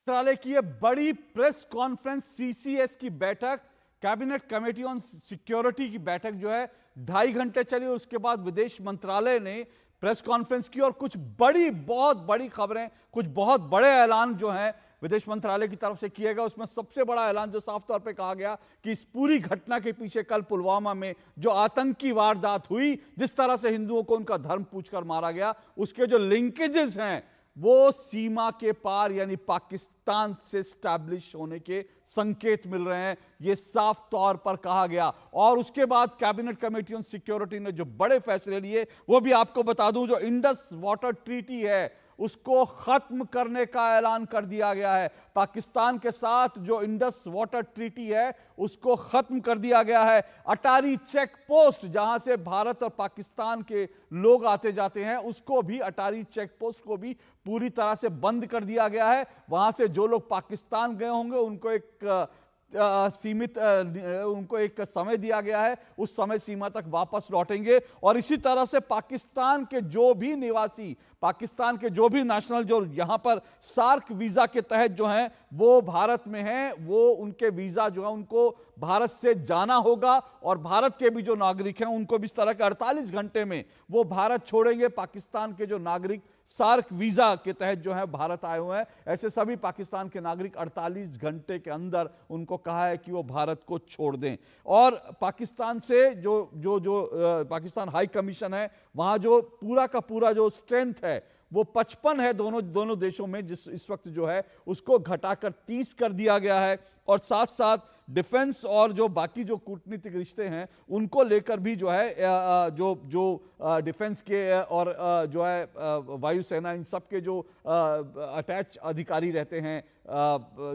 मंत्रालय की यह बड़ी प्रेस कॉन्फ्रेंस, सीसीएस की बैठक, कैबिनेट कमेटी ऑन सिक्योरिटी की बैठक जो है 2.5 घंटे चली। उसके बाद विदेश मंत्रालय ने प्रेस कॉन्फ्रेंस की और कुछ बहुत बड़ी खबरें, कुछ बहुत बड़े ऐलान जो हैं विदेश मंत्रालय की तरफ से किए गए। उसमें सबसे बड़ा ऐलान जो साफ तौर पे कहा गया कि इस पूरी घटना के पीछे कल पुलवामा में जो आतंकी वारदात हुई, जिस तरह से हिंदुओं को उनका धर्म पूछकर मारा गया, उसके जो लिंकेजेस हैं वो सीमा के पार यानी पाकिस्तान से स्टैब्लिश होने के संकेत मिल रहे हैं। यह साफ तौर पर कहा गया। और उसके बाद कैबिनेट कमेटी ऑन सिक्योरिटी ने जो बड़े फैसले लिए वो भी आपको बता दूं। जो इंडस वाटर ट्रीटी है उसको खत्म करने का ऐलान कर दिया गया है। पाकिस्तान के साथ जो इंडस वाटर ट्रीटी है उसको खत्म कर दिया गया है। अटारी चेक पोस्ट जहां से भारत और पाकिस्तान के लोग आते जाते हैं, उसको भी, अटारी चेक पोस्ट को भी पूरी तरह से बंद कर दिया गया है। वहां से जो लोग पाकिस्तान गए होंगे उनको एक सीमित उनको एक समय दिया गया है, उस समय सीमा तक वापस लौटेंगे। और इसी तरह से पाकिस्तान के जो भी निवासी, पाकिस्तान के जो भी नेशनल जो यहां पर सार्क वीजा के तहत जो हैं वो भारत में हैं, वो उनके वीजा जो है उनको भारत से जाना होगा। और भारत के भी जो नागरिक हैं उनको भी इस तरह के 48 घंटे में वो भारत छोड़ेंगे। पाकिस्तान के जो नागरिक सार्क वीजा के तहत जो है भारत आए हुए हैं, ऐसे सभी पाकिस्तान के नागरिक 48 घंटे के अंदर उनको कहा है कि वो भारत को छोड़ दें। और पाकिस्तान से पाकिस्तान हाई कमीशन है, वहां जो पूरा का पूरा जो स्ट्रेंथ है वो 55 है दोनों देशों में, जिस इस वक्त जो है उसको घटाकर 30 कर दिया गया है। और साथ साथ डिफेंस और जो बाकी जो कूटनीतिक रिश्ते हैं उनको लेकर भी जो है डिफेंस के और जो है वायुसेना, इन सब के जो अटैच अधिकारी रहते हैं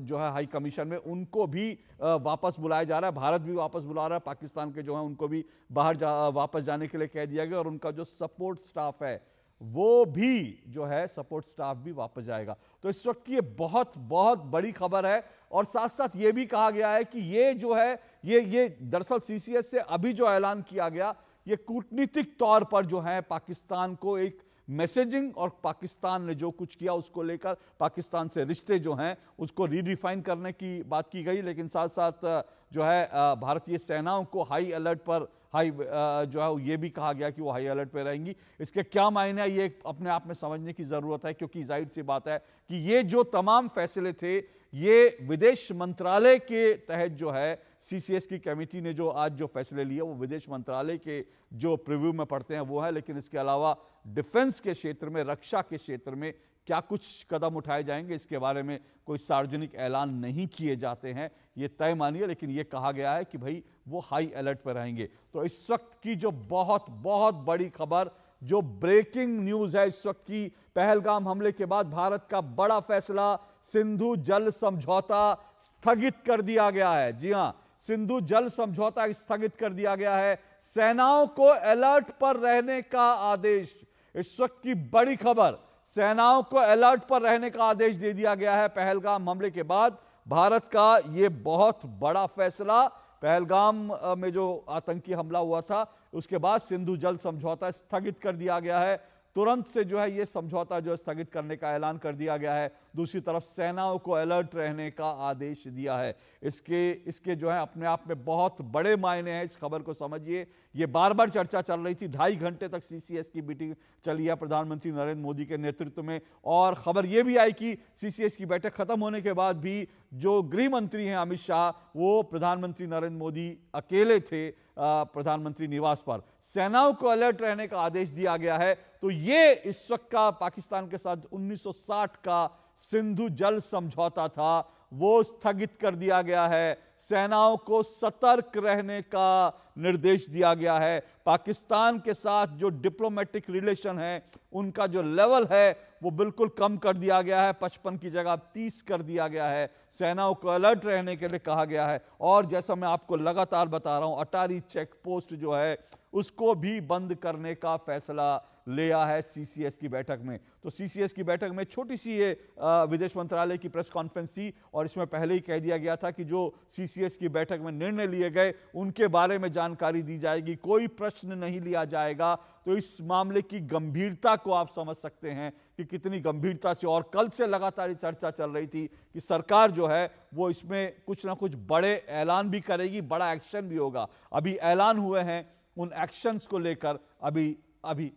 जो है हाई कमीशन में, उनको भी वापस बुलाया जा रहा है। भारत भी वापस बुला रहा है, पाकिस्तान के जो है उनको भी वापस जाने के लिए कह दिया गया। और उनका जो सपोर्ट स्टाफ है वो भी जो है सपोर्ट स्टाफ भी वापस जाएगा। तो इस वक्त की ये बहुत बहुत बड़ी खबर है। और साथ साथ ये भी कहा गया है कि ये जो है ये दरअसल सीसीएस से अभी जो ऐलान किया गया, ये कूटनीतिक तौर पर जो है पाकिस्तान को एक मैसेजिंग, और पाकिस्तान ने जो कुछ किया उसको लेकर पाकिस्तान से रिश्ते जो हैं उसको रीडिफाइन करने की बात की गई। लेकिन साथ साथ जो है भारतीय सेनाओं को हाई अलर्ट पर जो है ये भी कहा गया कि वो हाई अलर्ट पे रहेंगी। इसके क्या मायने है ये अपने आप में समझने की जरूरत है, क्योंकि जाहिर सी बात है कि ये जो तमाम फैसले थे ये विदेश मंत्रालय के तहत जो है सीसीएस की कमेटी ने जो आज जो फैसले लिए वो विदेश मंत्रालय के जो प्रीव्यू में पढ़ते हैं वो है। लेकिन इसके अलावा डिफेंस के क्षेत्र में, रक्षा के क्षेत्र में क्या कुछ कदम उठाए जाएंगे इसके बारे में कोई सार्वजनिक ऐलान नहीं किए जाते हैं, ये तय मानिए। लेकिन ये कहा गया है कि भाई वो हाई अलर्ट पर रहेंगे। तो इस वक्त की जो बहुत बहुत बड़ी खबर, जो ब्रेकिंग न्यूज है इस वक्त की, पहलगाम हमले के बाद भारत का बड़ा फैसला, सिंधु जल समझौता स्थगित कर दिया गया है। जी हां, सिंधु जल समझौता स्थगित कर दिया गया है। सेनाओं को अलर्ट पर रहने का आदेश, इस वक्त की बड़ी खबर, सेनाओं को अलर्ट पर रहने का आदेश दे दिया गया है। पहलगाम हमले के बाद भारत का यह बहुत बड़ा फैसला, पहलगाम में जो आतंकी हमला हुआ था उसके बाद सिंधु जल समझौता स्थगित कर दिया गया है। तुरंत से जो है यह समझौता जो स्थगित करने का ऐलान कर दिया गया है। दूसरी तरफ सेनाओं को अलर्ट रहने का आदेश दिया है। इसके जो है अपने आप में बहुत बड़े मायने हैं। इस खबर को समझिए, ये बार बार चर्चा चल रही थी, 2.5 घंटे तक सीसीएस की मीटिंग चली है प्रधानमंत्री नरेंद्र मोदी के नेतृत्व में। और खबर यह भी आई कि सीसीएस की बैठक खत्म होने के बाद भी जो गृह मंत्री हैं अमित शाह, वो प्रधानमंत्री नरेंद्र मोदी अकेले थे प्रधानमंत्री निवास पर। सेनाओं को अलर्ट रहने का आदेश दिया गया है। तो ये इस वक्त का पाकिस्तान के साथ 1960 का सिंधु जल समझौता था, वो स्थगित कर दिया गया है। सेनाओं को सतर्क रहने का निर्देश दिया गया है। पाकिस्तान के साथ जो डिप्लोमेटिक रिलेशन है उनका जो लेवल है वो बिल्कुल कम कर दिया गया है, 55 की जगह 30 कर दिया गया है। सेनाओं को अलर्ट रहने के लिए कहा गया है। और जैसा मैं आपको लगातार बता रहा हूं, अटारी चेक पोस्ट जो है उसको भी बंद करने का फैसला लिया है सीसीएस की बैठक में। तो सीसीएस की बैठक में छोटी सी ये विदेश मंत्रालय की प्रेस कॉन्फ्रेंस थी और इसमें पहले ही कह दिया गया था कि जो सीसीएस की बैठक में निर्णय लिए गए उनके बारे में जानकारी दी जाएगी, कोई प्रश्न नहीं लिया जाएगा। तो इस मामले की गंभीरता को आप समझ सकते हैं कि कितनी गंभीरता से, और कल से लगातार चर्चा चल रही थी कि सरकार जो है वो इसमें कुछ ना कुछ बड़े ऐलान भी करेगी, बड़ा एक्शन भी होगा। अभी ऐलान हुए हैं, उन एक्शंस को लेकर अभी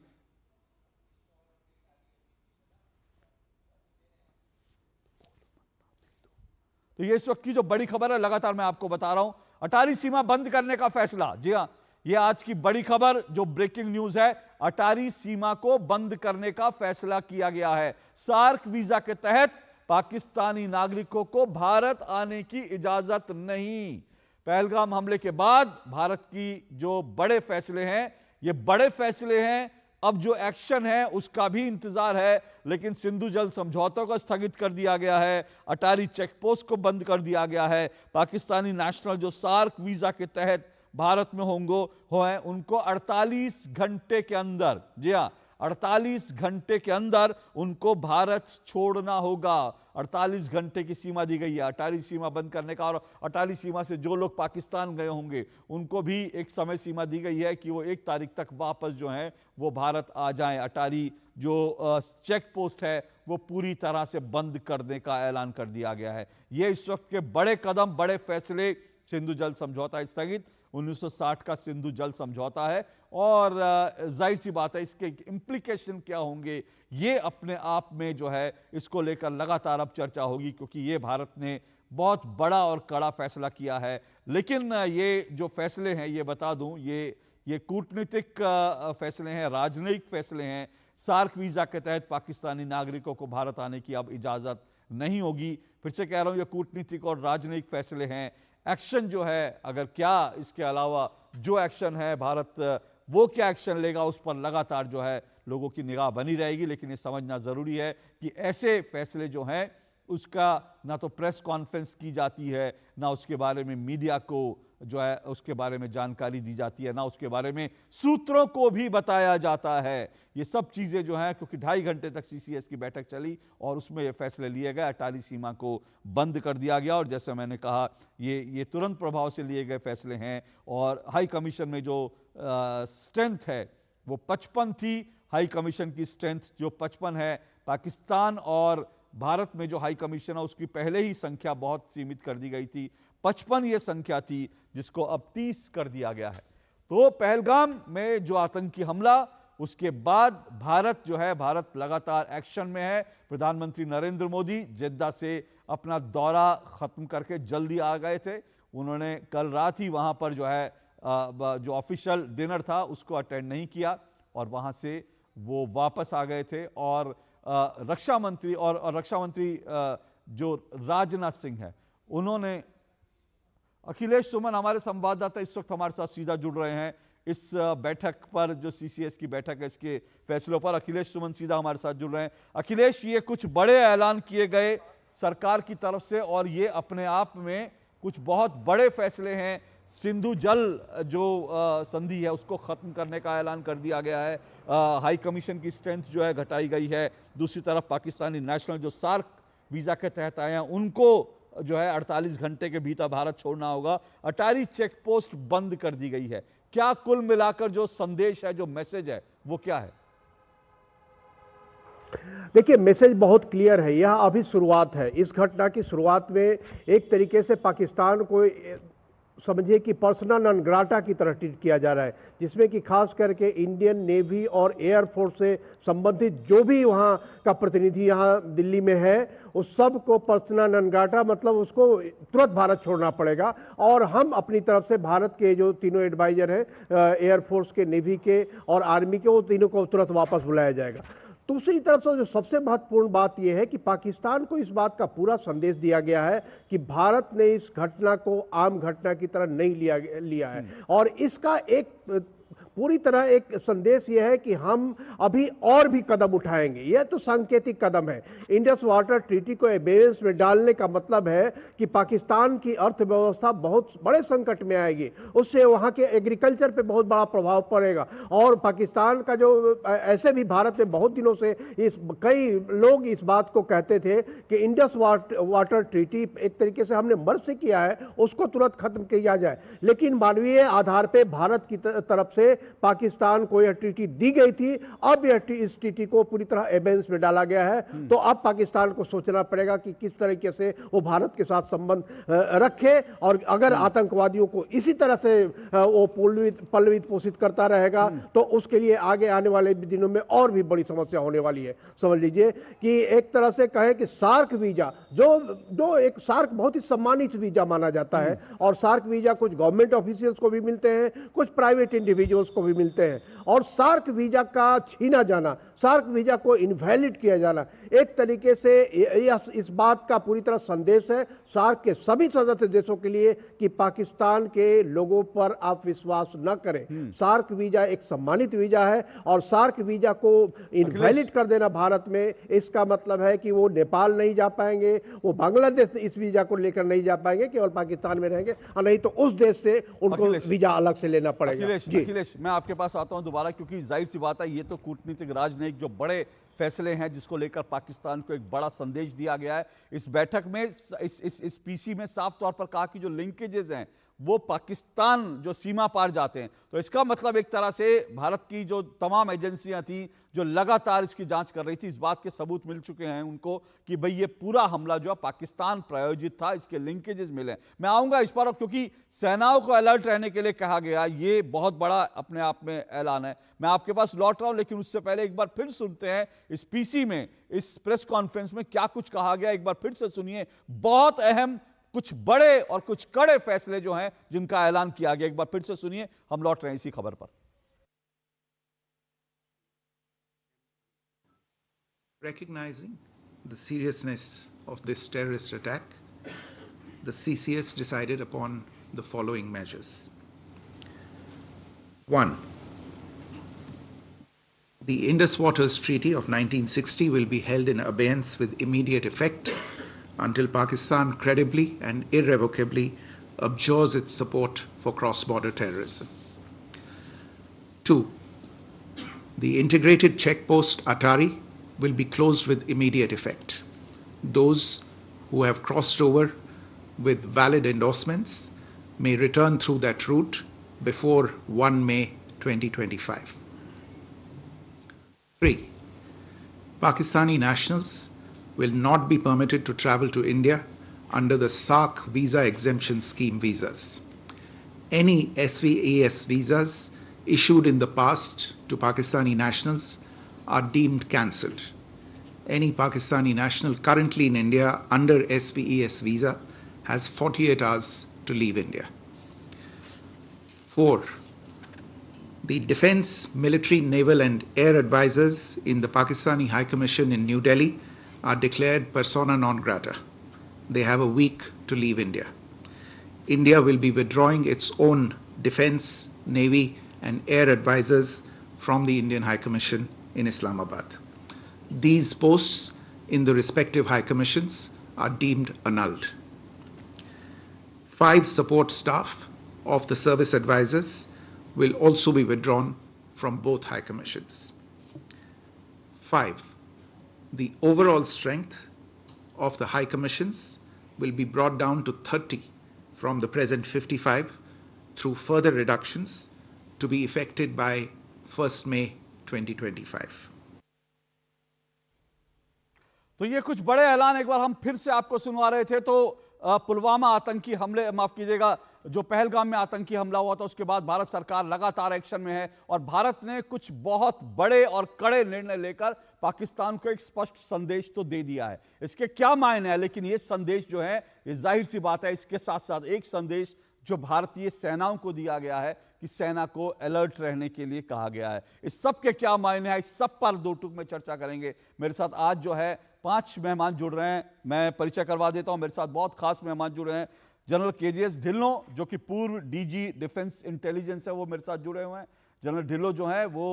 तो ये इस वक्त की जो बड़ी खबर है, लगातार मैं आपको बता रहा हूं, अटारी सीमा बंद करने का फैसला। जी हां, ये आज की बड़ी खबर जो ब्रेकिंग न्यूज है, अटारी सीमा को बंद करने का फैसला किया गया है। सार्क वीजा के तहत पाकिस्तानी नागरिकों को भारत आने की इजाजत नहीं। पहलगाम हमले के बाद भारत की जो बड़े फैसले हैं, ये बड़े फैसले हैं। अब जो एक्शन है उसका भी इंतजार है, लेकिन सिंधु जल समझौतों को स्थगित कर दिया गया है, अटारी चेकपोस्ट को बंद कर दिया गया है। पाकिस्तानी नेशनल जो सार्क वीजा के तहत भारत में हैं उनको 48 घंटे के अंदर, जी हां, 48 घंटे के अंदर उनको भारत छोड़ना होगा। 48 घंटे की सीमा दी गई है अटारी सीमा बंद करने का, और अटारी सीमा से जो लोग पाकिस्तान गए होंगे उनको भी एक समय सीमा दी गई है कि वो 1 तारीख तक वापस जो है वो भारत आ जाएं। अटारी जो चेक पोस्ट है वो पूरी तरह से बंद करने का ऐलान कर दिया गया है। ये इस वक्त के बड़े कदम, बड़े फैसले। सिंधु जल समझौता स्थगित, 1960 का सिंधु जल समझौता है, और जाहिर सी बात है इसके इंप्लीकेशन क्या होंगे ये अपने आप में जो है इसको लेकर लगातार अब चर्चा होगी, क्योंकि ये भारत ने बहुत बड़ा और कड़ा फैसला किया है। लेकिन ये जो फैसले हैं, ये बता दूं, ये कूटनीतिक फैसले हैं, राजनयिक फैसले हैं। सार्क वीजा के तहत पाकिस्तानी नागरिकों को भारत आने की अब इजाजत नहीं होगी। फिर से कह रहा हूं, ये कूटनीतिक और राजनयिक फैसले हैं। एक्शन जो है, अगर क्या इसके अलावा जो एक्शन है भारत वो क्या एक्शन लेगा, उस पर लगातार जो है लोगों की निगाह बनी रहेगी। लेकिन ये समझना जरूरी है कि ऐसे फैसले जो हैं उसका ना तो प्रेस कॉन्फ्रेंस की जाती है, ना उसके बारे में मीडिया को जो है उसके बारे में जानकारी दी जाती है, ना उसके बारे में सूत्रों को भी बताया जाता है। ये सब चीजें जो हैं, क्योंकि 2.5 घंटे तक सीसीएस की बैठक चली और उसमें ये फैसले लिए गए, अटारी सीमा को बंद कर दिया गया। और जैसे मैंने कहा, ये तुरंत प्रभाव से लिए गए फैसले हैं। और हाई कमीशन में जो स्ट्रेंथ है वो 55 थी। हाई कमीशन की स्ट्रेंथ जो 55 है, पाकिस्तान और भारत में जो हाई कमीशन है उसकी पहले ही संख्या बहुत सीमित कर दी गई थी। 55 ये संख्या थी, जिसको अब 30 कर दिया गया है। तो पहलगाम में जो आतंकी हमला, उसके बाद भारत जो है, भारत लगातार एक्शन में है। प्रधानमंत्री नरेंद्र मोदी जिद्दा से अपना दौरा खत्म करके जल्दी आ गए थे। उन्होंने कल रात ही वहां पर जो है जो ऑफिशियल डिनर था उसको अटेंड नहीं किया, और वहां से वो वापस आ गए थे। और रक्षा मंत्री जो राजनाथ सिंह है, उन्होंने, अखिलेश सुमन हमारे संवाददाता इस वक्त हमारे साथ सीधा जुड़ रहे हैं इस बैठक पर, जो सीसीएस की बैठक है इसके फैसलों पर। अखिलेश सुमन सीधा हमारे साथ जुड़ रहे हैं। अखिलेश, ये कुछ बड़े ऐलान किए गए सरकार की तरफ से, और ये अपने आप में कुछ बहुत बड़े फैसले हैं। सिंधु जल जो संधि है उसको खत्म करने का ऐलान कर दिया गया है। हाई कमीशन की स्ट्रेंथ जो है घटाई गई है। दूसरी तरफ पाकिस्तानी नेशनल जो सार्क वीजा के तहत आए हैं उनको जो है 48 घंटे के भीतर भारत छोड़ना होगा। अटारी चेक पोस्ट बंद कर दी गई है। क्या कुल मिलाकर जो संदेश है, जो मैसेज है, वो क्या है? देखिए, मैसेज बहुत क्लियर है। यह अभी शुरुआत है। इस घटना की शुरुआत में एक तरीके से पाकिस्तान को समझिए कि पर्सनल नॉन ग्राटा की तरह ट्रीट किया जा रहा है, जिसमें कि खास करके इंडियन नेवी और एयरफोर्स से संबंधित जो भी वहां का प्रतिनिधि यहां दिल्ली में है, उस सब को पर्सनल नॉन ग्राटा, मतलब उसको तुरंत भारत छोड़ना पड़ेगा। और हम अपनी तरफ से भारत के जो तीनों एडवाइजर हैं, एयरफोर्स के, नेवी के और आर्मी के, वो तीनों को तुरंत वापस बुलाया जाएगा। दूसरी तरफ से जो सबसे महत्वपूर्ण बात यह है कि पाकिस्तान को इस बात का पूरा संदेश दिया गया है कि भारत ने इस घटना को आम घटना की तरह नहीं लिया है, और इसका एक पूरी तरह एक संदेश यह है कि हम अभी और भी कदम उठाएंगे। यह तो सांकेतिक कदम है। इंडस वाटर ट्रीटी को एबेंस में डालने का मतलब है कि पाकिस्तान की अर्थव्यवस्था बहुत बड़े संकट में आएगी, उससे वहां के एग्रीकल्चर पे बहुत बड़ा प्रभाव पड़ेगा। और पाकिस्तान का जो ऐसे भी भारत में बहुत दिनों से कई लोग इस बात को कहते थे कि इंडस वाटर ट्रीटी एक तरीके से हमने मर्ज से किया है, उसको तुरंत खत्म किया जाए। लेकिन मानवीय आधार पे भारत की तरफ से पाकिस्तान को यह ट्रीटी दी गई थी, अब यह इस ट्रीटी को पूरी तरह एबेंस में डाला गया है। तो अब पाकिस्तान को सोचना पड़ेगा कि किस तरीके से वो भारत के साथ संबंध रखे, और अगर आतंकवादियों को इसी तरह से वो पल्लवित पोषित करता रहेगा तो उसके लिए आगे आने वाले दिनों में और भी बड़ी समस्या होने वाली है। समझ लीजिए कि एक तरह से कहे कि सार्क वीजा, जो एक सार्क बहुत ही सम्मानित वीजा माना जाता है, और सार्क वीजा कुछ गवर्नमेंट ऑफिशियल्स को भी मिलते हैं, कुछ प्राइवेट इंडिविजुअल्स को भी मिलते हैं, और सार्क वीजा का छीना जाना, सार्क वीजा को इनवैलिड किया जाना एक तरीके से इस बात का पूरी तरह संदेश है सार्क के सभी सदस्य देशों के लिए कि पाकिस्तान के लोगों पर आप विश्वास न करें। सार्क वीजा एक सम्मानित वीजा है, और सार्क वीजा को इनवैलिड कर देना भारत में, इसका मतलब है कि वो नेपाल नहीं जा पाएंगे, वो बांग्लादेश इस वीजा को लेकर नहीं जा पाएंगे, केवल पाकिस्तान में रहेंगे, और नहीं तो उस देश से उनको वीजा अलग से लेना पड़ेगा। अखिलेश, मैं आपके पास आता हूं दोबारा, क्योंकि जाहिर सी बात है ये तो कूटनीतिक राजनयिक जो बड़े फैसले हैं जिसको लेकर पाकिस्तान को एक बड़ा संदेश दिया गया है। इस बैठक में इस पीसी में साफ तौर पर कहा कि जो लिंकेजेस हैं वो पाकिस्तान जो सीमा पार जाते हैं, तो इसका मतलब एक तरह से भारत की जो तमाम एजेंसियां थी जो लगातार इसकी जांच कर रही थी, इस बात के सबूत मिल चुके हैं उनको कि भाई ये पूरा हमला जो है पाकिस्तान प्रायोजित था, इसके लिंकेजेस मिले। मैं आऊंगा इस पर, क्योंकि सेनाओं को अलर्ट रहने के लिए कहा गया, ये बहुत बड़ा अपने आप में ऐलान है। मैं आपके पास लौट रहा हूं, लेकिन उससे पहले एक बार फिर सुनते हैं इस पीसी में, इस प्रेस कॉन्फ्रेंस में क्या कुछ कहा गया। एक बार फिर से सुनिए, बहुत अहम कुछ बड़े और कुछ कड़े फैसले जो हैं जिनका ऐलान किया गया। एक बार फिर से सुनिए, हम लौट रहे हैं इसी खबर पर। Recognizing the seriousness of this terrorist attack, the CCS decided upon the following measures. 1. The Indus Waters Treaty of 1960 will be held in abeyance with immediate effect until Pakistan credibly and irrevocably abjures its support for cross-border terrorism. 2. The integrated checkpost Atari will be closed with immediate effect. Those who have crossed over with valid endorsements may return through that route before 1 May 2025. 3. Pakistani nationals will not be permitted to travel to India under the SAARC visa exemption scheme visas. Any SVES visas issued in the past to Pakistani nationals are deemed cancelled. Any Pakistani national currently in India under SVES visa has 48 hours to leave India. 4. The defense, military, naval and air advisors in the Pakistani High Commission in New Delhi are declared persona non grata. They have a week to leave India. India will be withdrawing its own defense, navy and air advisors from the Indian High Commission in Islamabad. These posts in the respective High Commissions are deemed annulled. 5 support staff of the service advisors will also be withdrawn from both High Commissions. 5. The overall strength of the High Commissions will be brought down to 30 from the present 55 through further reductions to be effected by 1st May 2025. तो ये कुछ बड़े ऐलान एक बार हम फिर से आपको सुनवा रहे थे। तो पुलवामा आतंकी हमले, माफ कीजिएगा, जो पहलगाम में आतंकी हमला हुआ था, उसके बाद भारत सरकार लगातार एक्शन में है, और भारत ने कुछ बहुत बड़े और कड़े निर्णय लेकर पाकिस्तान को एक स्पष्ट संदेश तो दे दिया है। इसके क्या मायने हैं, लेकिन ये संदेश जो है, ये जाहिर सी बात है, इसके साथ साथ एक संदेश जो भारतीय सेनाओं को दिया गया है कि सेना को अलर्ट रहने के लिए कहा गया है। इस सब के क्या मायने हैं, इस सब पर दो टूक में चर्चा करेंगे। मेरे साथ आज जो है 5 मेहमान जुड़ रहे हैं, मैं परिचय करवा देता हूं। मेरे साथ बहुत खास मेहमान जुड़े हैं। जनरल केजीएस ढिल्लों, जो कि पूर्व डीजी डिफेंस इंटेलिजेंस है, वो मेरे साथ जुड़े हुए हैं। जनरल ढिल्लों जो हैं वो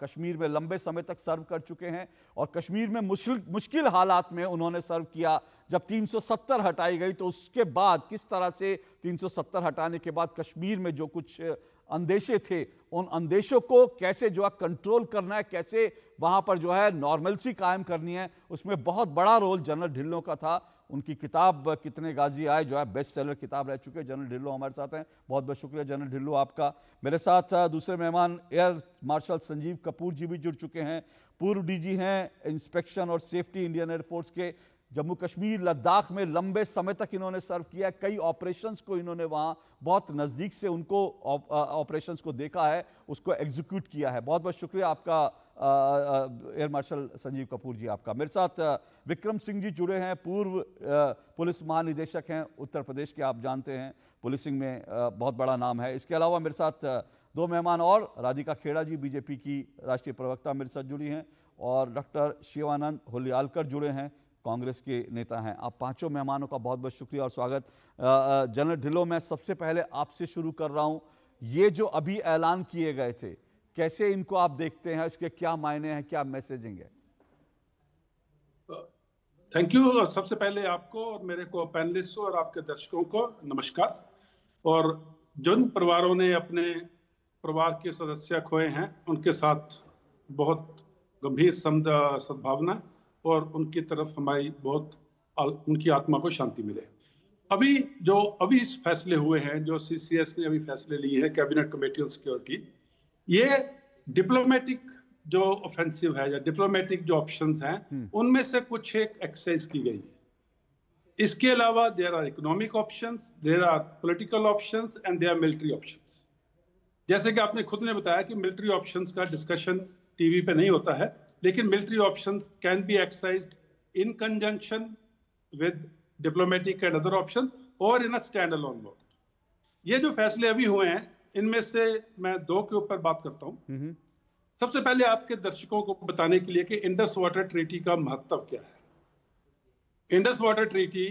कश्मीर में लंबे समय तक सर्व कर चुके हैं और कश्मीर में मुश्किल हालात में उन्होंने सर्व किया। जब 370 हटाई गई तो उसके बाद किस तरह से 370 हटाने के बाद कश्मीर में जो कुछ अंदेशे थे, उन अंदेशों को कैसे जो है कंट्रोल करना है, कैसे वहां पर जो है नॉर्मलसी कायम करनी है, उसमें बहुत बड़ा रोल जनरल ढिल्लों का था। उनकी किताब कितने गाजी आए जो है बेस्ट सेलर किताब रह चुके हैं। जनरल ढिल्लों हमारे साथ हैं, बहुत बहुत शुक्रिया जनरल ढिल्लों आपका। मेरे साथ दूसरे मेहमान एयर मार्शल संजीव कपूर जी भी जुड़ चुके हैं, पूर्व डीजी हैं इंस्पेक्शन और सेफ्टी इंडियन एयरफोर्स के। जम्मू कश्मीर लद्दाख में लंबे समय तक इन्होंने सर्व किया, कई ऑपरेशंस को इन्होंने वहां बहुत नज़दीक से उनको ऑपरेशंस को देखा है, उसको एग्जीक्यूट किया है। बहुत बहुत शुक्रिया आपका एयर मार्शल संजीव कपूर जी आपका। मेरे साथ विक्रम सिंह जी जुड़े हैं, पूर्व पुलिस महानिदेशक हैं उत्तर प्रदेश के, आप जानते हैं पुलिसिंग में बहुत बड़ा नाम है। इसके अलावा मेरे साथ दो मेहमान और, राधिका खेड़ा जी बीजेपी की राष्ट्रीय प्रवक्ता मेरे साथ जुड़ी हैं और डॉक्टर शिवानंद हुलियालकर जुड़े हैं, कांग्रेस के नेता हैं। आप पांचों मेहमानों का बहुत बहुत शुक्रिया और स्वागत। जनरल ढिल्लों, मैं सबसे पहले आपसे शुरू कर रहा हूं, ये जो अभी ऐलान किए गए थे कैसे इनको आप देखते हैं, इसके क्या मायने हैं, क्या मैसेजिंग है? Thank you. सबसे पहले आपको और मेरे को पैनलिस्ट और आपके दर्शकों को नमस्कार। और जिन परिवारों ने अपने परिवार के सदस्य खोए हैं उनके साथ बहुत गंभीर सद्भावना और उनकी तरफ हमारी बहुत उनकी आत्मा को शांति मिले। अभी इस फैसले हुए हैं जो CCS ने अभी फैसले लिए हैं, कैबिनेट कमेटी ऑन सिक्योरिटी, ये डिप्लोमेटिक जो ऑफेंसिव है या डिप्लोमेटिक जो ऑप्शंस हैं उनमें से कुछ एक एक्सरसाइज की गई है। इसके अलावा there are economic options, there are political options and there are military options. जैसे कि आपने खुद ने बताया कि मिलिट्री ऑप्शंस का डिस्कशन टीवी पे नहीं होता है, लेकिन military options can be exercised in conjunction with diplomatic and other option और in a stand alone mode. ये जो फैसले अभी हुए हैं इनमें से मैं दो के ऊपर बात करता हूं। सबसे पहले आपके दर्शकों को बताने के लिए कि इंडस वाटर ट्रीटी का महत्व क्या है। इंडस वाटर ट्रीटी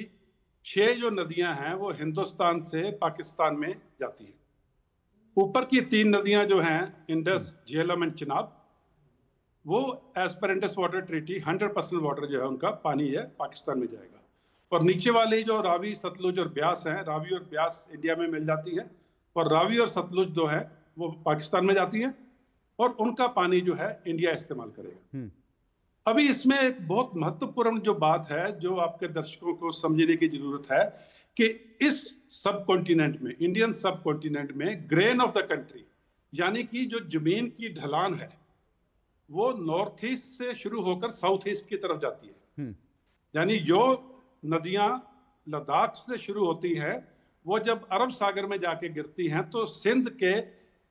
6 जो नदियां हैं वो हिंदुस्तान से पाकिस्तान में जाती हैं। ऊपर की 3 नदियां जो हैं इंडस, झेलम एंड चिनाब, वो as per Indus water treaty 100% water जो है उनका पानी है पाकिस्तान में जाएगा। और नीचे वाली जो रावी, सतलुज और ब्यास हैं, रावी और ब्यास इंडिया में मिल जाती है और रावी और सतलुज जो है वो पाकिस्तान में जाती है और उनका पानी जो है इंडिया इस्तेमाल करेगा। अभी इसमें एक बहुत महत्वपूर्ण जो बात है जो आपके दर्शकों को समझने की जरूरत है कि इस सब कॉन्टिनेंट में, इंडियन सब कॉन्टिनेंट में, ग्रेन ऑफ द कंट्री यानी कि जो जमीन की ढलान है वो नॉर्थ ईस्ट से शुरू होकर साउथ ईस्ट की तरफ जाती है। यानी जो नदियां लद्दाख से शुरू होती हैं वो जब अरब सागर में जाके गिरती हैं तो सिंध के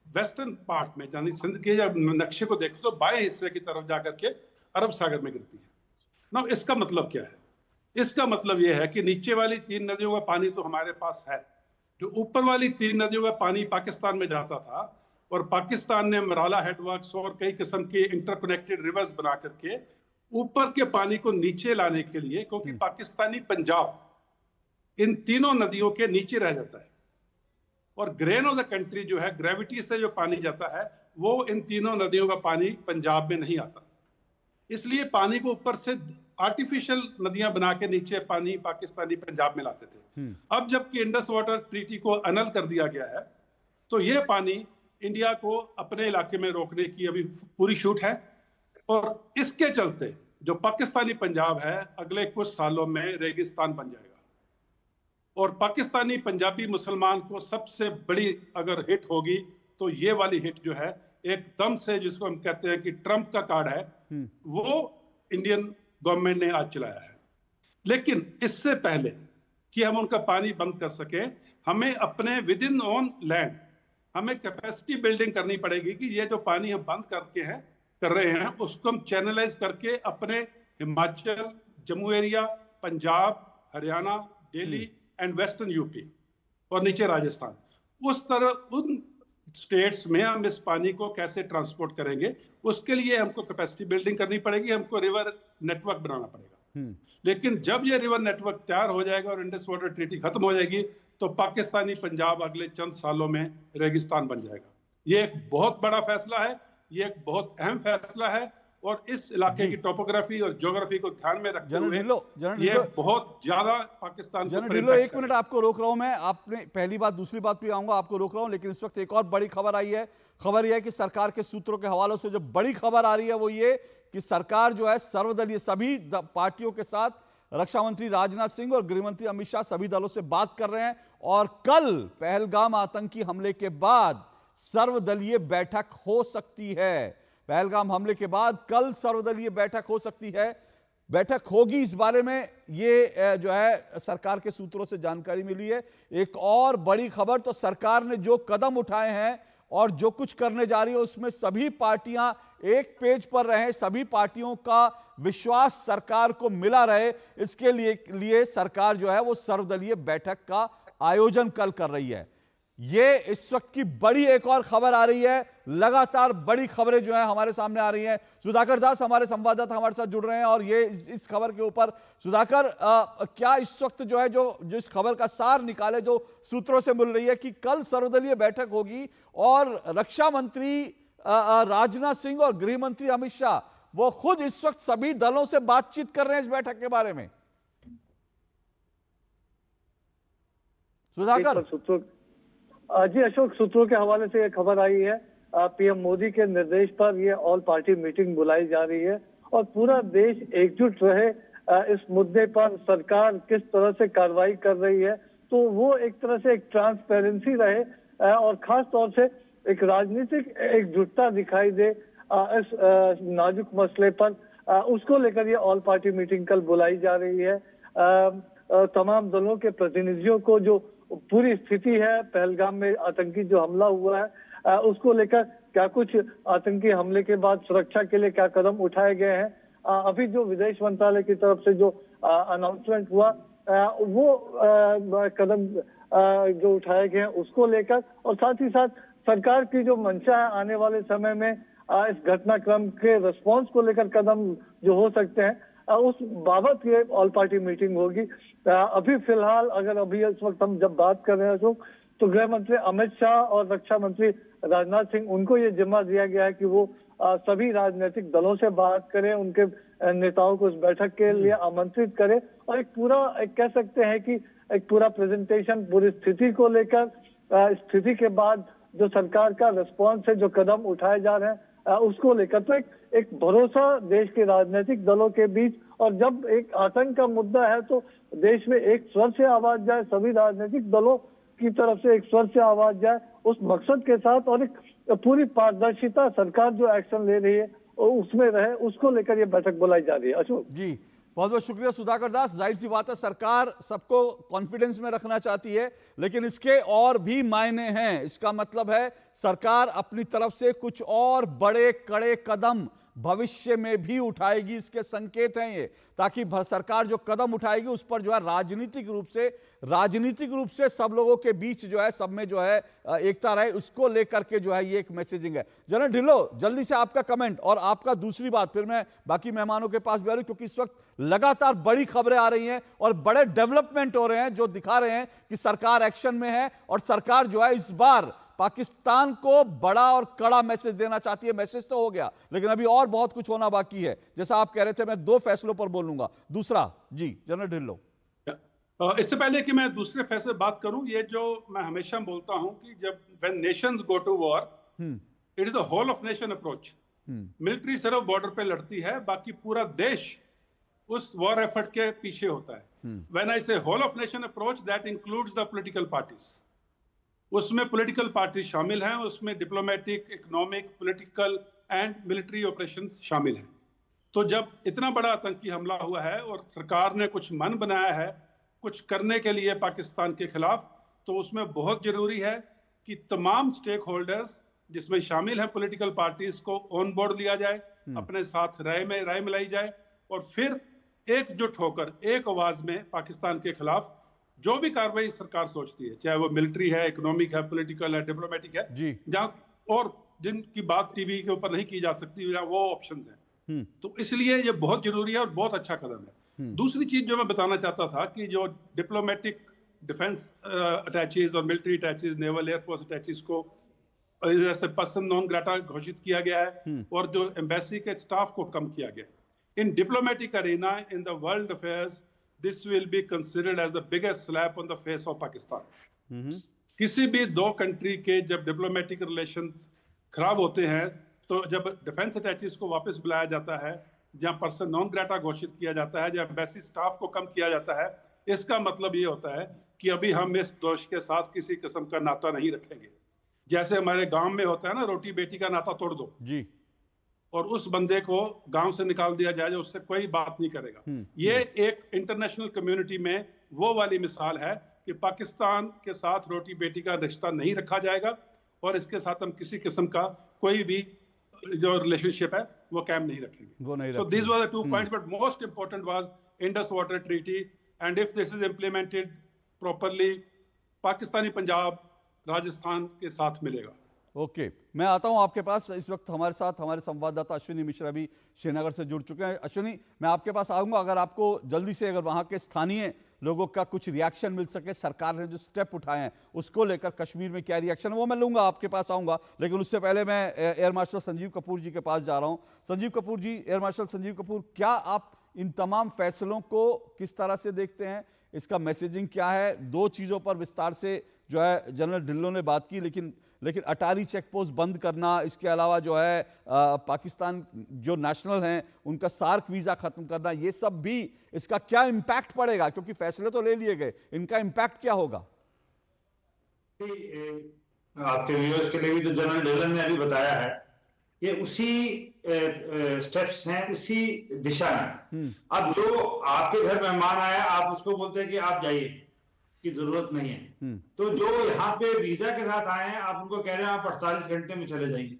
वेस्टर्न पार्ट में, यानी सिंध के जब नक्शे को देखो तो बाएं हिस्से की तरफ जाकर के अरब सागर में गिरती है ना। इसका मतलब क्या है? इसका मतलब यह है कि नीचे वाली 3 नदियों का पानी तो हमारे पास है, जो ऊपर वाली 3 नदियों का पानी पाकिस्तान में जाता था और पाकिस्तान ने मराला हेडवर्क्स और कई किस्म के इंटरकनेक्टेड रिवर्स बना करके ऊपर के पानी को नीचे लाने के लिए, क्योंकि पाकिस्तानी पंजाब इन तीनों नदियों के नीचे रह जाता है और ग्रेन ऑफ द कंट्री जो है, ग्रेविटी से जो पानी जाता है वो इन तीनों नदियों का पानी पंजाब में नहीं आता। इसलिए पानी को ऊपर से आर्टिफिशियल नदियां बना के नीचे पानी पाकिस्तानी पंजाब में लाते थे। अब जबकि इंडस वाटर ट्रीटी को अनल कर दिया गया है तो ये पानी इंडिया को अपने इलाके में रोकने की अभी पूरी छूट है और इसके चलते जो पाकिस्तानी पंजाब है अगले कुछ सालों में रेगिस्तान बन जाएगा। और पाकिस्तानी पंजाबी मुसलमान को सबसे बड़ी अगर हिट होगी तो ये वाली हिट जो है एकदम से, जिसको हम कहते हैं कि ट्रंप का कार्ड है, वो इंडियन गवर्नमेंट ने आज चलाया है। लेकिन इससे पहले कि हम उनका पानी बंद कर सके, हमें अपने विद इन ओन लैंड हमें कैपेसिटी बिल्डिंग करनी पड़ेगी कि ये जो पानी हम बंद कर रहे हैं उसको हम चैनलाइज करके अपने Himachal, Jammu area, Punjab, Haryana, Delhi and western UP और नीचे राजस्थान, उस तरह उन स्टेट्स में हम इस पानी को कैसे ट्रांसपोर्ट करेंगे, उसके लिए हमको कैपेसिटी बिल्डिंग करनी पड़ेगी, हमको रिवर नेटवर्क बनाना पड़ेगा। लेकिन जब ये रिवर नेटवर्क तैयार हो जाएगा और इंडस वाटर ट्रीटी खत्म हो जाएगी तो पाकिस्तानी पंजाब अगले चंद सालों में रेगिस्तान बन जाएगा। ये एक बहुत बड़ा फैसला है, ये एक बहुत अहम फैसला है और इस इलाके की टोपोग्राफी और ज्योग्राफी को ध्यान में रखते हुए ये बहुत ज्यादा पाकिस्तान को ढिल्लो, एक मिनट आपको रोक रहा हूं मैं, आपने पहली बात दूसरी बात पे आऊंगा, आपको रोक रहा हूं, लेकिन इस वक्त एक और बड़ी खबर आई है। खबर यह है कि सरकार के सूत्रों के हवालों से जो बड़ी खबर आ रही है वो ये कि सरकार जो है सर्वदलीय सभी पार्टियों के साथ, रक्षा मंत्री राजनाथ सिंह और गृह मंत्री अमित शाह सभी दलों से बात कर रहे हैं और कल पहलगाम आतंकी हमले के बाद सर्वदलीय बैठक हो सकती है। पहलगाम हमले के बाद कल सर्वदलीय बैठक हो सकती है, बैठक होगी, इस बारे में ये जो है सरकार के सूत्रों से जानकारी मिली है। एक और बड़ी खबर, तो सरकार ने जो कदम उठाए हैं और जो कुछ करने जा रही है उसमें सभी पार्टियां एक पेज पर रहे, सभी पार्टियों का विश्वास सरकार को मिला रहे, इसके लिए सरकार जो है वो सर्वदलीय बैठक का आयोजन कल कर रही है। ये इस वक्त की बड़ी एक और खबर आ रही है, लगातार बड़ी खबरें जो है हमारे सामने आ रही हैं। सुधाकर दास हमारे संवाददाता हमारे साथ जुड़ रहे हैं और ये इस खबर के ऊपर, सुधाकर क्या इस वक्त जो है जो इस खबर का सार निकाले जो सूत्रों से मिल रही है कि कल सर्वदलीय बैठक होगी और रक्षा मंत्री राजनाथ सिंह और गृह मंत्री अमित शाह वो खुद इस वक्त सभी दलों से बातचीत कर रहे हैं इस बैठक के बारे में। सुधाकर जी अशोक, सूत्रों के हवाले से यह खबर आई है, पीएम मोदी के निर्देश पर यह ऑल पार्टी मीटिंग बुलाई जा रही है और पूरा देश एकजुट रहे इस मुद्दे पर सरकार किस तरह से कार्रवाई कर रही है, तो वो एक तरह से एक ट्रांसपेरेंसी रहे और खास तौर से एक राजनीतिक एकजुटता दिखाई दे इस नाजुक मसले पर, उसको लेकर ये ऑल पार्टी मीटिंग कल बुलाई जा रही है। तमाम दलों के प्रतिनिधियों को जो पूरी स्थिति है पहलगाम में आतंकी जो हमला हुआ है उसको लेकर, क्या कुछ आतंकी हमले के बाद सुरक्षा के लिए क्या कदम उठाए गए हैं, अभी जो विदेश मंत्रालय की तरफ से जो अनाउंसमेंट हुआ वो कदम जो उठाए गए हैं उसको लेकर, और साथ ही साथ सरकार की जो मंशा है आने वाले समय में इस घटनाक्रम के रिस्पॉन्स को लेकर कदम जो हो सकते हैं उस बाबत ये ऑल पार्टी मीटिंग होगी। अभी फिलहाल अगर अभी इस वक्त हम जब बात कर रहे हैं तो गृह मंत्री अमित शाह और रक्षा मंत्री राजनाथ सिंह, उनको ये जिम्मा दिया गया है कि वो सभी राजनीतिक दलों से बात करें, उनके नेताओं को इस बैठक के लिए आमंत्रित करें और एक पूरा कह सकते हैं कि एक पूरा प्रेजेंटेशन पूरी स्थिति को लेकर, स्थिति के बाद जो सरकार का रिस्पॉन्स है, जो कदम उठाए जा रहे हैं उसको लेकर, तो एक भरोसा देश के राजनीतिक दलों के बीच, और जब एक आतंक का मुद्दा है तो देश में एक स्वर से आवाज जाए, सभी राजनीतिक दलों की तरफ से एक स्वर से आवाज जाए, उस मकसद के साथ और एक पूरी पारदर्शिता सरकार जो एक्शन ले रही है उसमें रहे, उसको लेकर ये बैठक बुलाई जा रही है। अशोक जी बहुत बहुत शुक्रिया सुधाकर दास। जाहिर सी बात है सरकार सबको कॉन्फिडेंस में रखना चाहती है, लेकिन इसके और भी मायने हैं। इसका मतलब है सरकार अपनी तरफ से कुछ और बड़े कड़े कदम भविष्य में भी उठाएगी, इसके संकेत हैं ये, ताकि सरकार जो कदम उठाएगी उस पर जो है राजनीतिक रूप से सब लोगों के बीच जो है, सब में जो है एकता रहे, उसको लेकर के जो है ये एक मैसेजिंग है। जनरल ढिल्लो, जल्दी से आपका कमेंट और आपका दूसरी बात, फिर मैं बाकी मेहमानों के पास भी आ रही हूं, क्योंकि इस वक्त लगातार बड़ी खबरें आ रही हैं और बड़े डेवलपमेंट हो रहे हैं जो दिखा रहे हैं कि सरकार एक्शन में है और सरकार जो है इस बार पाकिस्तान को बड़ा और कड़ा मैसेज देना चाहती है। मैसेज तो हो गया, लेकिन अभी और बहुत कुछ होना बाकी है। जैसा आप कह रहे थे, मैं दो फैसलों पर बोलूंगा। दूसरा जी जनरल ढिल्लो, इससे पहले कि मैं दूसरे फैसले बात करूं, ये जो मैं हमेशा बोलता हूं कि जब when nations go to war it is a whole of nation approach. Military सिर्फ बॉर्डर पे लड़ती है, बाकी पूरा देश उस वॉर एफर्ट के पीछे होता है। When I say whole of nation approach, that includes the political parties. उसमें पॉलिटिकल पार्टी शामिल हैं, उसमें diplomatic, economic, political and military operations शामिल हैं। तो जब इतना बड़ा आतंकी हमला हुआ है और सरकार ने कुछ मन बनाया है कुछ करने के लिए पाकिस्तान के खिलाफ, तो उसमें बहुत जरूरी है कि तमाम स्टेक होल्डर्स जिसमें शामिल हैं पॉलिटिकल पार्टीज को ऑन बोर्ड लिया जाए, अपने साथ राय मिलाई जाए और फिर एकजुट होकर एक आवाज में पाकिस्तान के खिलाफ जो भी कार्रवाई सरकार सोचती है, चाहे वो मिलिट्री है, इकोनॉमिक है, पॉलिटिकल है, डिप्लोमेटिक है, जहां और जिनकी बात टीवी के ऊपर नहीं की जा सकती, वो ऑप्शंस हैं। तो इसलिए ये बहुत जरूरी है और बहुत अच्छा कदम है। दूसरी चीज जो मैं बताना चाहता था कि जो डिप्लोमेटिक डिफेंस अटैचेज और military attaches, naval air force attaches को जैसे पर्सन नॉन ग्रेटा घोषित किया गया है और जो एम्बेसी के स्टाफ को कम किया गया। In diplomatic arena in the world affairs this will be considered as the biggest slap on the face of Pakistan. किसी भी दो कंट्री के जब डिप्लोमेटिक रिलेशंस खराब होते हैं तो जब डिफेंस अटैचीज को वापस बुलाया जाता है, जहां पर्सन नॉन ग्रेटा घोषित किया जाता है, जहां एम्बेसी स्टाफ को कम किया जाता है, इसका मतलब ये होता है कि अभी हम इस देश के साथ किसी किस्म का नाता नहीं रखेंगे। जैसे हमारे गांव में होता है ना, रोटी बेटी का नाता तोड़ दो जी, और उस बंदे को गांव से निकाल दिया जाए जो उससे कोई बात नहीं करेगा। ये एक इंटरनेशनल कम्युनिटी में वो वाली मिसाल है कि पाकिस्तान के साथ रोटी बेटी का रिश्ता नहीं रखा जाएगा और इसके साथ हम किसी किस्म का कोई भी जो रिलेशनशिप है वो कायम नहीं रखेंगे। So these were the 2 points, but most important was Indus Water Treaty, and if this is implemented properly, Pakistani Punjab Rajasthan के साथ मिलेगा। ओके, मैं आता हूं आपके पास। इस वक्त हमारे साथ हमारे संवाददाता अश्विनी मिश्रा भी श्रीनगर से जुड़ चुके हैं। अश्विनी, मैं आपके पास आऊंगा, अगर आपको जल्दी से अगर वहां के स्थानीय लोगों का कुछ रिएक्शन मिल सके, सरकार ने जो स्टेप उठाए हैं उसको लेकर कश्मीर में क्या रिएक्शन है वो मैं लूंगा, आपके पास आऊंगा। लेकिन उससे पहले मैं एयर मार्शल संजीव कपूर जी के पास जा रहा हूं। संजीव कपूर जी, एयर मार्शल संजीव कपूर, क्या आप इन तमाम फैसलों को किस तरह से देखते हैं? इसका मैसेजिंग क्या है? दो चीज़ों पर विस्तार से जो है जनरल ढिल्लों ने बात की, लेकिन अटारी चेक पोस्ट बंद करना, इसके अलावा जो है पाकिस्तान जो नेशनल हैं उनका सार्क वीज़ा ख़त्म करना, ये सब भी इसका क्या इम्पैक्ट पड़ेगा? क्योंकि फैसले तो ले लिए गए, इनका इम्पैक्ट क्या होगा? आपके व्यूअर्स के लिए भी तो जनरल ढिल्लन ने अभी बताया है, ये उसी स्टेप्स हैं, उसी दिशा में। अब जो आपके घर मेहमान आया, आप उसको बोलते हैं कि आप जाइए, की जरूरत नहीं है। तो जो यहाँ पे वीजा के साथ आए हैं, आप उनको कह रहे हैं आप 48 घंटे में चले जाइए,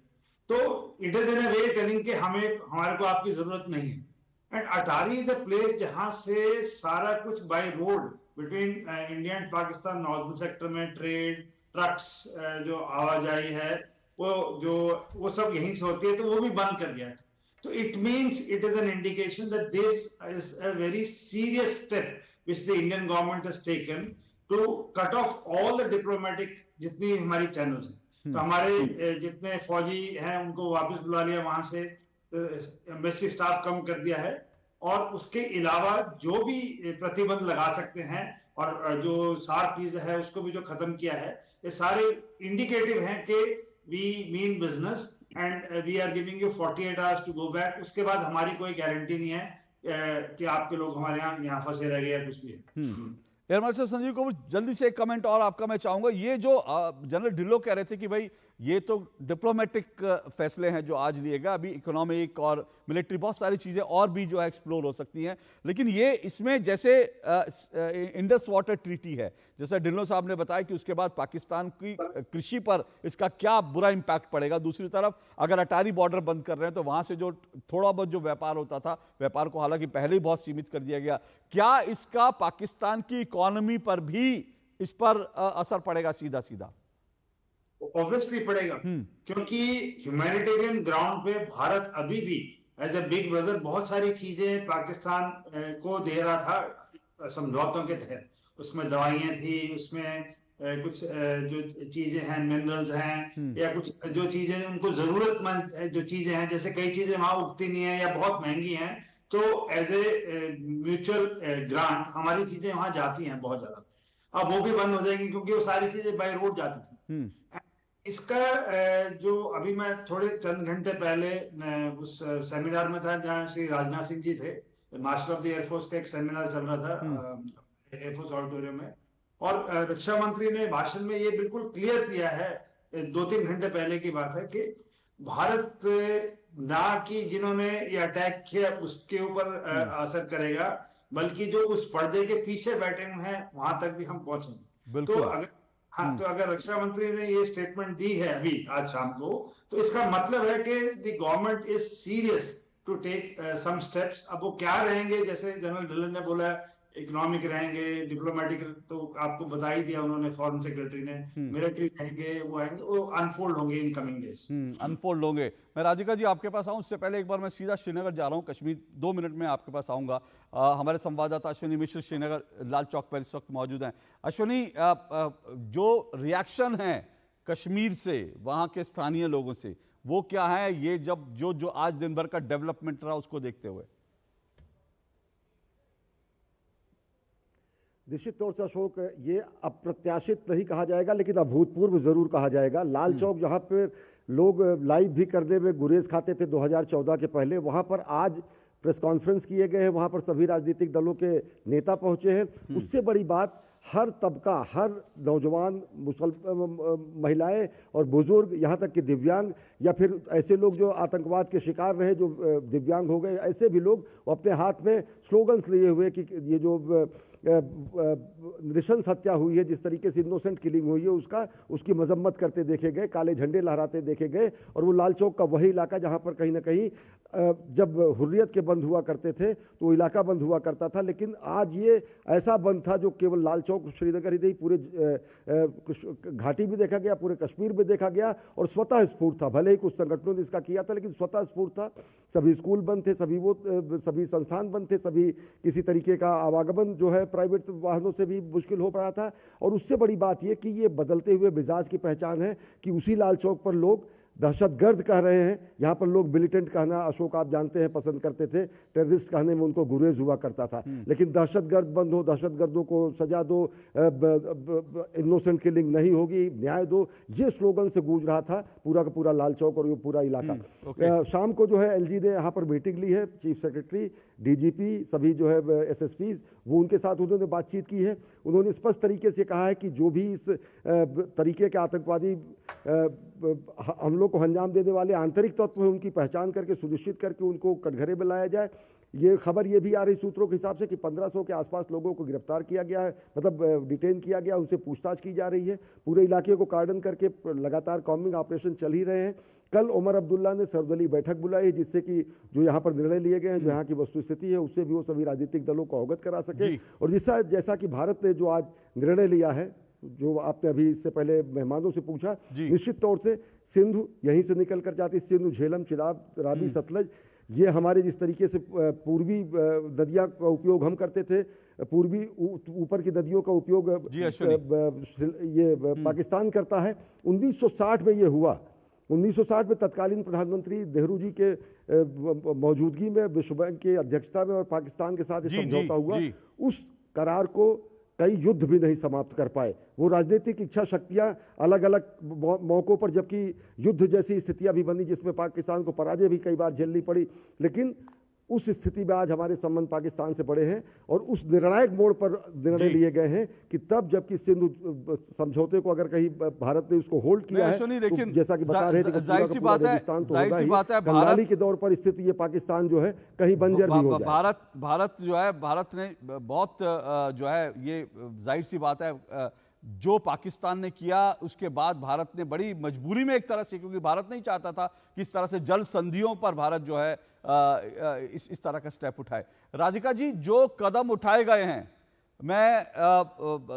तो it is in a way telling कि हमारे को आपकी जरूरत नहीं है। And Attari is a place जहां से सारा कुछ by road between India and Pakistan northern sector में ट्रेड, ट्रक्स, जो आवाजाही है वो सब यहीं से होती है, तो वो भी बंद कर दिया है। तो it means it is an indication that this is a very serious step which the Indian government has taken to cut off all the diplomatic जितनी हमारी चैनल्स हैं। तो हमारे जितने फौजी हैं उनको वापस बुला लिया वहां से, एम्बेसी स्टाफ कम कर दिया है, और उसके अलावा जो भी प्रतिबंध लगा सकते हैं और जो सार्क वीजा है उसको भी जो खत्म किया है, ये सारे इंडिकेटिव हैं कि we mean business and we are giving you 48 hours to go back. उसके बाद हमारी कोई गारंटी नहीं है कि आपके लोग हमारे यहाँ फंसे रह गए या कुछ भी है। एयर मार्शल संजीव को जल्दी से एक कमेंट और आपका मैं चाहूंगा। ये जो जनरल ढिल्लों कह रहे थे कि भाई ये तो डिप्लोमेटिक फैसले हैं जो आज लिए गए, अभी इकोनॉमिक और मिलिट्री बहुत सारी चीज़ें और भी जो है एक्सप्लोर हो सकती हैं, लेकिन ये इसमें जैसे इंडस वाटर ट्रीटी है, जैसा ढिल्लों साहब ने बताया कि उसके बाद पाकिस्तान की कृषि पर इसका क्या बुरा इम्पैक्ट पड़ेगा। दूसरी तरफ अगर अटारी बॉर्डर बंद कर रहे हैं तो वहाँ से जो थोड़ा बहुत जो व्यापार होता था, व्यापार को हालांकि पहले ही बहुत सीमित कर दिया गया, क्या इसका पाकिस्तान की इकोनॉमी पर भी इस पर असर पड़ेगा सीधा सीधा? ऑब्वियसली पड़ेगा, क्योंकि ह्यूमैनिटेरियन ग्राउंड पे भारत अभी भी एज ए बिग ब्रदर बहुत सारी चीजें पाकिस्तान को दे रहा था समझौतों के तहत। उसमें दवाइयां थी, उसमें कुछ जो चीजें हैं, मिनरल्स हैं, या कुछ जो चीजें उनको जरूरतमंद जो चीजें हैं, जैसे कई चीजें वहां उगती नहीं है या बहुत महंगी हैं, तो एज ए म्यूचुअल ग्रांट हमारी चीजें वहां जाती हैं बहुत ज्यादा। अब वो भी बंद हो जाएगी क्योंकि वो सारी चीजें बाय रोड जाती थी। इसका जो अभी मैं थोड़े चंद घंटे पहले उस सेमिनार में था जहां श्री राजनाथ सिंह जी थे, मास्टर ऑफ द एयरफोर्स का एक सेमिनार चल रहा था एयरफोर्स ऑडिटोरियम में, और रक्षा मंत्री ने भाषण में ये बिल्कुल क्लियर किया है, 2-3 घंटे पहले की बात है, कि भारत ना कि जिन्होंने ये अटैक किया उसके ऊपर असर करेगा, बल्कि जो उस पर्दे के पीछे बैठे हुए हैं वहां तक भी हम पहुंचेंगे। तो अगर रक्षा मंत्री ने ये स्टेटमेंट दी है अभी आज शाम को, तो इसका मतलब है कि the government is serious to take some steps. अब वो क्या रहेंगे, जैसे जनरल ढिल्लन ने बोला इकोनॉमिक रहेंगे, डिप्लोमेटिक तो आपको बता ही दिया उन्होंने, फॉरेन सेक्रेटरी ने, मिलिट्री रहेंगे, वो आएंगे, वो अनफोल्ड होंगे इन कमिंग डेज, अनफोल्ड होंगे। मैं राधिका जी आपके पास आऊं, उससे पहले एक बार मैं सीधा श्रीनगर जा रहा हूं, कश्मीर 2 मिनट में आपके पास आऊंगा। हमारे संवाददाता अश्विनी मिश्र श्रीनगर लाल चौक पर इस वक्त मौजूद हैं। अश्विनी, जो रिएक्शन है कश्मीर से, वहां के स्थानीय लोगों से, वो क्या है ये जब जो आज दिन भर का डेवलपमेंट रहा उसको देखते हुए? निश्चित तौर से अशोक, ये अप्रत्याशित नहीं कहा जाएगा लेकिन अभूतपूर्व जरूर कहा जाएगा। लाल चौक जहां पर लोग लाइव भी करने में गुरेज खाते थे 2014 के पहले, वहां पर आज प्रेस कॉन्फ्रेंस किए गए हैं, वहां पर सभी राजनीतिक दलों के नेता पहुंचे हैं। उससे बड़ी बात, हर तबका, हर नौजवान, महिलाएं और बुजुर्ग, यहाँ तक कि दिव्यांग या फिर ऐसे लोग जो आतंकवाद के शिकार रहे, जो दिव्यांग हो गए, ऐसे भी लोग अपने हाथ में स्लोगन्स लिए हुए कि ये जो नृशंस हत्या हुई है, जिस तरीके से इनोसेंट किलिंग हुई है, उसकी मजम्मत करते देखे गए, काले झंडे लहराते देखे गए। और वो लाल चौक का वही इलाका जहां पर कहीं ना कहीं जब हुर्रियत के बंद हुआ करते थे तो वो इलाका बंद हुआ करता था, लेकिन आज ये ऐसा बंद था जो केवल लाल चौक श्रीनगर ही नहीं, पूरे घाटी में देखा गया, पूरे कश्मीर में देखा गया और स्वतः स्फूर्त था। भले ही कुछ संगठनों ने इसका किया था लेकिन स्वतः स्फूर्त था। सभी स्कूल बंद थे, सभी संस्थान बंद थे, सभी किसी तरीके का आवागमन जो है प्राइवेट वाहनों से भी मुश्किल हो रहा था। और उससे बड़ी बात यह कि ये बदलते हुए मिजाज की पहचान है कि उसी लाल चौक पर लोग दहशतगर्द कह रहे हैं। यहाँ पर लोग मिलिटेंट कहना, अशोक आप जानते हैं, पसंद करते थे। टेररिस्ट कहने में उनको गुरेज हुआ करता था, लेकिन दहशतगर्द बंद हो, दहशतगर्दों को सजा दो, इनोसेंट किलिंग नहीं होगी, न्याय दो, ये स्लोगन से गूंज रहा था पूरा का पूरा लाल चौक और ये पूरा इलाका। शाम को जो है एलजी ने यहाँ पर मीटिंग ली है, चीफ सेक्रेटरी, डीजीपी, सभी जो है एसएसपीज, वो उनके साथ उन्होंने बातचीत की है। उन्होंने स्पष्ट तरीके से कहा है कि जो भी इस तरीके के आतंकवादी हमलों को अंजाम देने वाले आंतरिक तत्व हैं, उनकी पहचान करके सुनिश्चित करके उनको कटघरे में लाया जाए। ये खबर ये भी आ रही सूत्रों के हिसाब से कि 1500 के आसपास लोगों को गिरफ्तार किया गया है, मतलब डिटेन किया गया, उनसे पूछताछ की जा रही है। पूरे इलाके को कार्डन करके लगातार कॉम्बिंग ऑपरेशन चल ही रहे हैं। कल उमर अब्दुल्ला ने सर्वदलीय बैठक बुलाई जिससे कि जो यहाँ पर निर्णय लिए गए हैं, जो यहाँ की वस्तुस्थिति है, उससे भी वो सभी राजनीतिक दलों को अवगत करा सके। और जैसा कि भारत ने जो आज निर्णय लिया है, जो आपने अभी इससे पहले मेहमानों से पूछा, निश्चित तौर से सिंधु यहीं से निकल कर जाती, सिंधु, झेलम, चिनाब, रावी, सतलज, ये हमारे जिस तरीके से पूर्वी नदियां का उपयोग हम करते थे, पूर्वी ऊपर की नदियों का उपयोग ये पाकिस्तान करता है। 1960 में ये हुआ। 1960 में तत्कालीन प्रधानमंत्री नेहरू जी के मौजूदगी में, विश्व बैंक की अध्यक्षता में और पाकिस्तान के साथ समझौता हुआ। उस करार को कई युद्ध भी नहीं समाप्त कर पाए। वो राजनीतिक इच्छा शक्तियां अलग अलग मौकों पर, जबकि युद्ध जैसी स्थितियां भी बनी जिसमें पाकिस्तान को पराजय भी कई बार झेलनी पड़ी, लेकिन उस स्थिति में आज हमारे संबंध पाकिस्तान से बड़े हैं। और उस निर्णायक मोड़ पर निर्णय लिए गए हैं कि तब जबकि सिंधु समझौते को अगर कहीं भारत ने उसको होल्ड किया है, तो जैसा कि बता रहे थे, जाहिर सी बात है कंगाली के दौर पर स्थिति ये पाकिस्तान जो है कहीं बंजर भी हो जाए। भारत जो है, भारत ने बहुत जो है, ये जाहिर सी बात है, जो पाकिस्तान ने किया उसके बाद भारत ने बड़ी मजबूरी में एक तरह से, क्योंकि भारत नहीं चाहता था कि इस तरह से जल संधियों पर भारत जो है इस तरह का स्टेप उठाए। राधिका जी, जो कदम उठाए गए हैं, मैं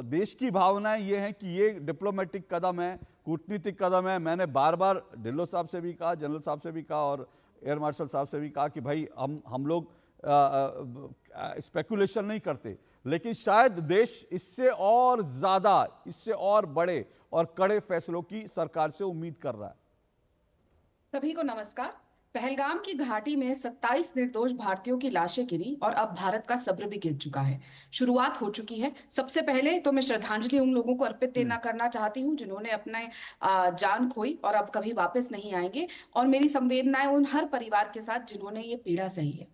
देश की भावनाएं ये हैं कि ये डिप्लोमेटिक कदम है, कूटनीतिक कदम है। मैंने बार बार ढिल्लो साहब से भी कहा, जनरल साहब से भी कहा और एयर मार्शल साहब से भी कहा कि भाई हम लोग स्पेकुलेशन नहीं करते, लेकिन शायद देश इससे और ज्यादा, इससे और बड़े और कड़े फैसलों की सरकार से उम्मीद कर रहा है। सभी को नमस्कार। पहलगाम की घाटी में 27 निर्दोष भारतीयों की लाशें गिरी और अब भारत का सब्र भी गिर चुका है। शुरुआत हो चुकी है। सबसे पहले तो मैं श्रद्धांजलि उन लोगों को अर्पित करना चाहती हूं जिन्होंने अपने जान खोई और अब कभी वापस नहीं आएंगे, और मेरी संवेदनाएं उन हर परिवार के साथ जिन्होंने ये पीड़ा सही है।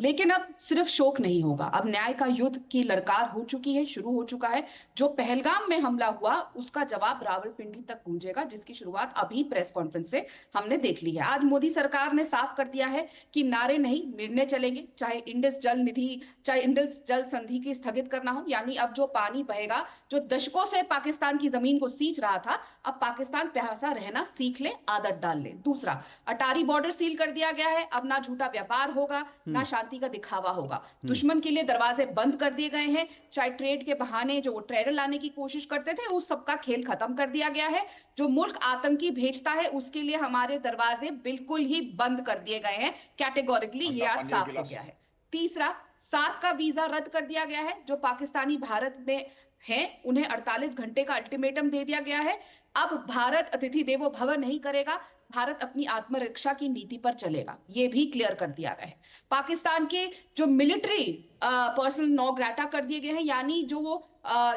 लेकिन अब सिर्फ शोक नहीं होगा, अब न्याय का युद्ध की ललकार हो चुकी है, शुरू हो चुका है। जो पहलगाम में हमला हुआ उसका जवाब रावलपिंडी तक गूंजेगा, जिसकी शुरुआत अभी प्रेस कॉन्फ्रेंस से हमने देख ली है। आज मोदी सरकार ने साफ कर दिया है कि नारे नहीं, निर्णय चलेंगे, चाहे इंडस जल निधि, चाहे इंडस जल संधि की स्थगित करना हो। यानी अब जो पानी बहेगा, जो दशकों से पाकिस्तान की जमीन को सींच रहा था, अब पाकिस्तान प्यासा रहना सीख ले, आदत डाल ले। दूसरा, अटारी बॉर्डर सील कर दिया गया है। अब ना झूठा व्यापार होगा, ना शांति का दिखावा होगा। दुश्मन के लिए दरवाजे बंद कर दिए गए हैं। चाहे ट्रेड के बहाने जो ट्रेडर लाने की कोशिश करते थे, उस सबका खेल खत्म कर दिया गया है। जो मुल्क आतंकी भेजता है उसके लिए हमारे दरवाजे बिल्कुल ही बंद कर दिए गए हैं, कैटेगोरिकली ये आज साफ हो गया है। तीसरा, सार्क का वीजा रद्द कर दिया गया है। जो पाकिस्तानी भारत में हैं उन्हें 48 घंटे का अल्टीमेटम दे दिया गया है। अब भारत अतिथि देवो भव नहीं करेगा, भारत अपनी आत्मरक्षा की नीति पर चलेगा, ये भी क्लियर कर दिया गया है। पाकिस्तान के जो मिलिट्री पर्सनल नो ग्रेटा कर दिए गए हैं, यानी जो वो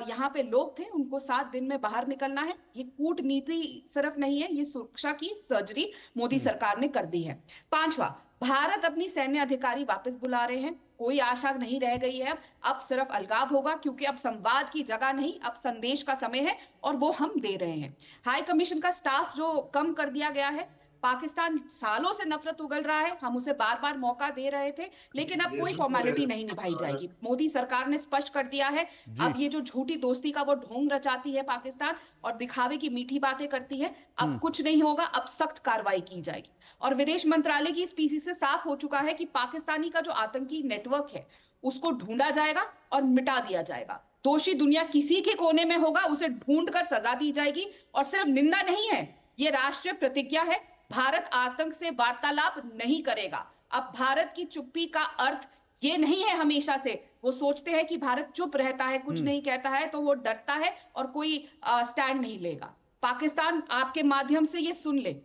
यहाँ पे लोग थे उनको 7 दिन में बाहर निकलना है। ये कूटनीति सिर्फ नहीं है, ये सुरक्षा की सर्जरी मोदी सरकार ने कर दी है। 5वां, भारत अपनी सैन्य अधिकारी वापस बुला रहे हैं। कोई आशा नहीं रह गई है, अब सिर्फ अलगाव होगा, क्योंकि अब संवाद की जगह नहीं, अब संदेश का समय है और वो हम दे रहे हैं। हाई कमीशन का स्टाफ जो कम कर दिया गया है, पाकिस्तान सालों से नफरत उगल रहा है, हम उसे बार बार मौका दे रहे थे, लेकिन अब कोई फॉर्मेलिटी नहीं निभाई जाएगी। मोदी सरकार ने स्पष्ट कर दिया है, अब ये जो झूठी दोस्ती का वो ढोंग रचाती है पाकिस्तान और दिखावे की मीठी बातें करती है, अब कुछ नहीं होगा, अब सख्त कार्रवाई की जाएगी। और विदेश मंत्रालय की इस पीसी से साफ हो चुका है कि पाकिस्तानी का जो आतंकी नेटवर्क है उसको ढूंढा जाएगा और मिटा दिया जाएगा। दोषी दुनिया किसी के कोने में होगा, उसे ढूंढकर सजा दी जाएगी। और सिर्फ निंदा नहीं है, ये राष्ट्रीय प्रतिज्ञा है, भारत आतंक से वार्तालाप नहीं करेगा। अब भारत की चुप्पी का अर्थ ये नहीं है हमेशा से, वो सोचते हैं कि भारत चुप रहता है, कुछ नहीं कहता है, तो वो डरता है और कोई स्टैंड नहीं लेगा। पाकिस्तान आपके माध्यम से ये सुन ले,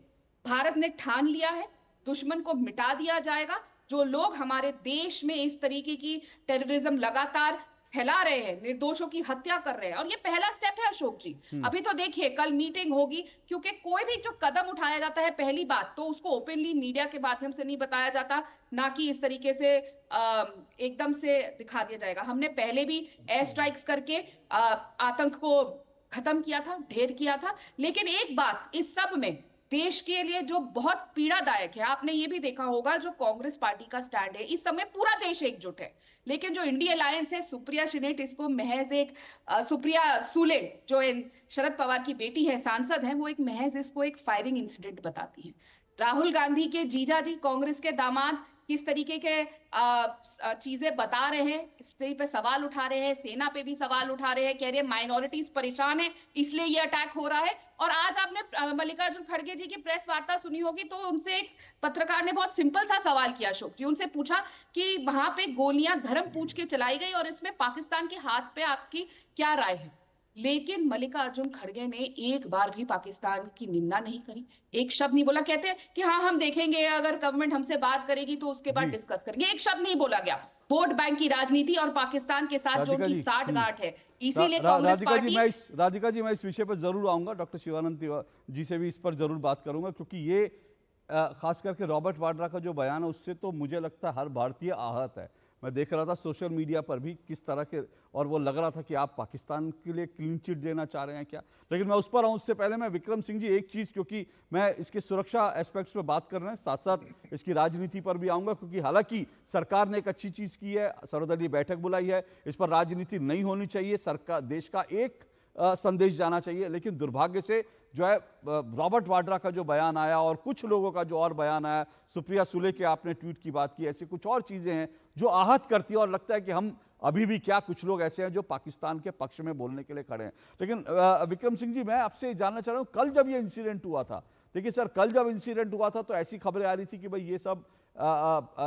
भारत ने ठान लिया है, दुश्मन को मिटा दिया जाएगा। जो लोग हमारे देश में इस तरीके की टेररिज्म लगातार फैला रहे हैं, निर्दोषों की हत्या कर रहे हैं, और ये पहला स्टेप है अशोक जी। अभी तो देखिए कल मीटिंग होगी, क्योंकि कोई भी जो कदम उठाया जाता है पहली बात तो उसको ओपनली मीडिया के माध्यम से नहीं बताया जाता, ना कि इस तरीके से एकदम से दिखा दिया जाएगा। हमने पहले भी एयर स्ट्राइक्स करके आतंक को खत्म किया था, ढेर किया था, लेकिन एक बात इस सब में देश के लिए जो बहुत पीड़ादायक है, आपने ये भी देखा होगा, जो कांग्रेस पार्टी का स्टैंड है, इस समय पूरा देश एकजुट है, लेकिन जो इंडिया अलायंस है, सुप्रिया शिनेट इसको महज एक सुप्रिया सुले जो शरद पवार की बेटी है, सांसद है, वो एक महज इसको एक फायरिंग इंसिडेंट बताती है। राहुल गांधी के जीजा जी, कांग्रेस के दामाद किस तरीके के चीजें बता रहे हैं, इस पे सवाल उठा रहे हैं, सेना पे भी सवाल उठा रहे हैं, कह रहे हैं माइनॉरिटीज परेशान है इसलिए ये अटैक हो रहा है। और आज आपने मल्लिकार्जुन खड़गे जी की प्रेस वार्ता सुनी होगी, तो उनसे एक पत्रकार ने बहुत सिंपल सा सवाल किया अशोक जी, उनसे पूछा कि वहां पे गोलियां धर्म पूछ के चलाई गई और इसमें पाकिस्तान के हाथ पे आपकी क्या राय है। लेकिन मल्लिकार्जुन खड़गे ने एक बार भी पाकिस्तान की निंदा नहीं करी, एक शब्द नहीं बोला। कहते हैं कि हाँ हम देखेंगे, अगर गवर्नमेंट हमसे बात करेगी तो उसके बाद डिस्कस करेंगे, एक शब्द नहीं बोला गया। वोट बैंक की राजनीति और पाकिस्तान के साथ जो उनकी साठगांठ है, इसीलिए कांग्रेस पार्टी। राधिका जी, मैं इस विषय पर जरूर आऊंगा, डॉक्टर शिवानंद जी से भी इस पर जरूर बात करूंगा, क्योंकि ये खास करके रॉबर्ट वाड्रा का जो बयान है उससे तो मुझे लगता है हर भारतीय आहत है। मैं देख रहा था सोशल मीडिया पर भी किस तरह के, और वो लग रहा था कि आप पाकिस्तान के लिए क्लीन चिट देना चाह रहे हैं क्या। लेकिन मैं उस पर आऊँ उससे पहले मैं विक्रम सिंह जी एक चीज़, क्योंकि मैं इसके सुरक्षा एस्पेक्ट्स पे बात कर रहे हैं, साथ साथ इसकी राजनीति पर भी आऊँगा, क्योंकि हालांकि सरकार ने एक अच्छी चीज़ की है, सर्वदलीय बैठक बुलाई है, इस पर राजनीति नहीं होनी चाहिए, सरकार देश का एक संदेश जाना चाहिए। लेकिन दुर्भाग्य से जो है रॉबर्ट वाड्रा का जो बयान आया और कुछ लोगों का जो और बयान आया, सुप्रिया सुले के आपने ट्वीट की बात की, ऐसी कुछ और चीज़ें हैं जो आहत करती है और लगता है कि हम अभी भी क्या कुछ लोग ऐसे हैं जो पाकिस्तान के पक्ष में बोलने के लिए खड़े हैं। लेकिन विक्रम सिंह जी, मैं आपसे जानना चाह रहा हूँ, कल जब ये इंसिडेंट हुआ था, देखिए सर, कल जब इंसिडेंट हुआ था तो ऐसी खबरें आ रही थी कि भाई ये सब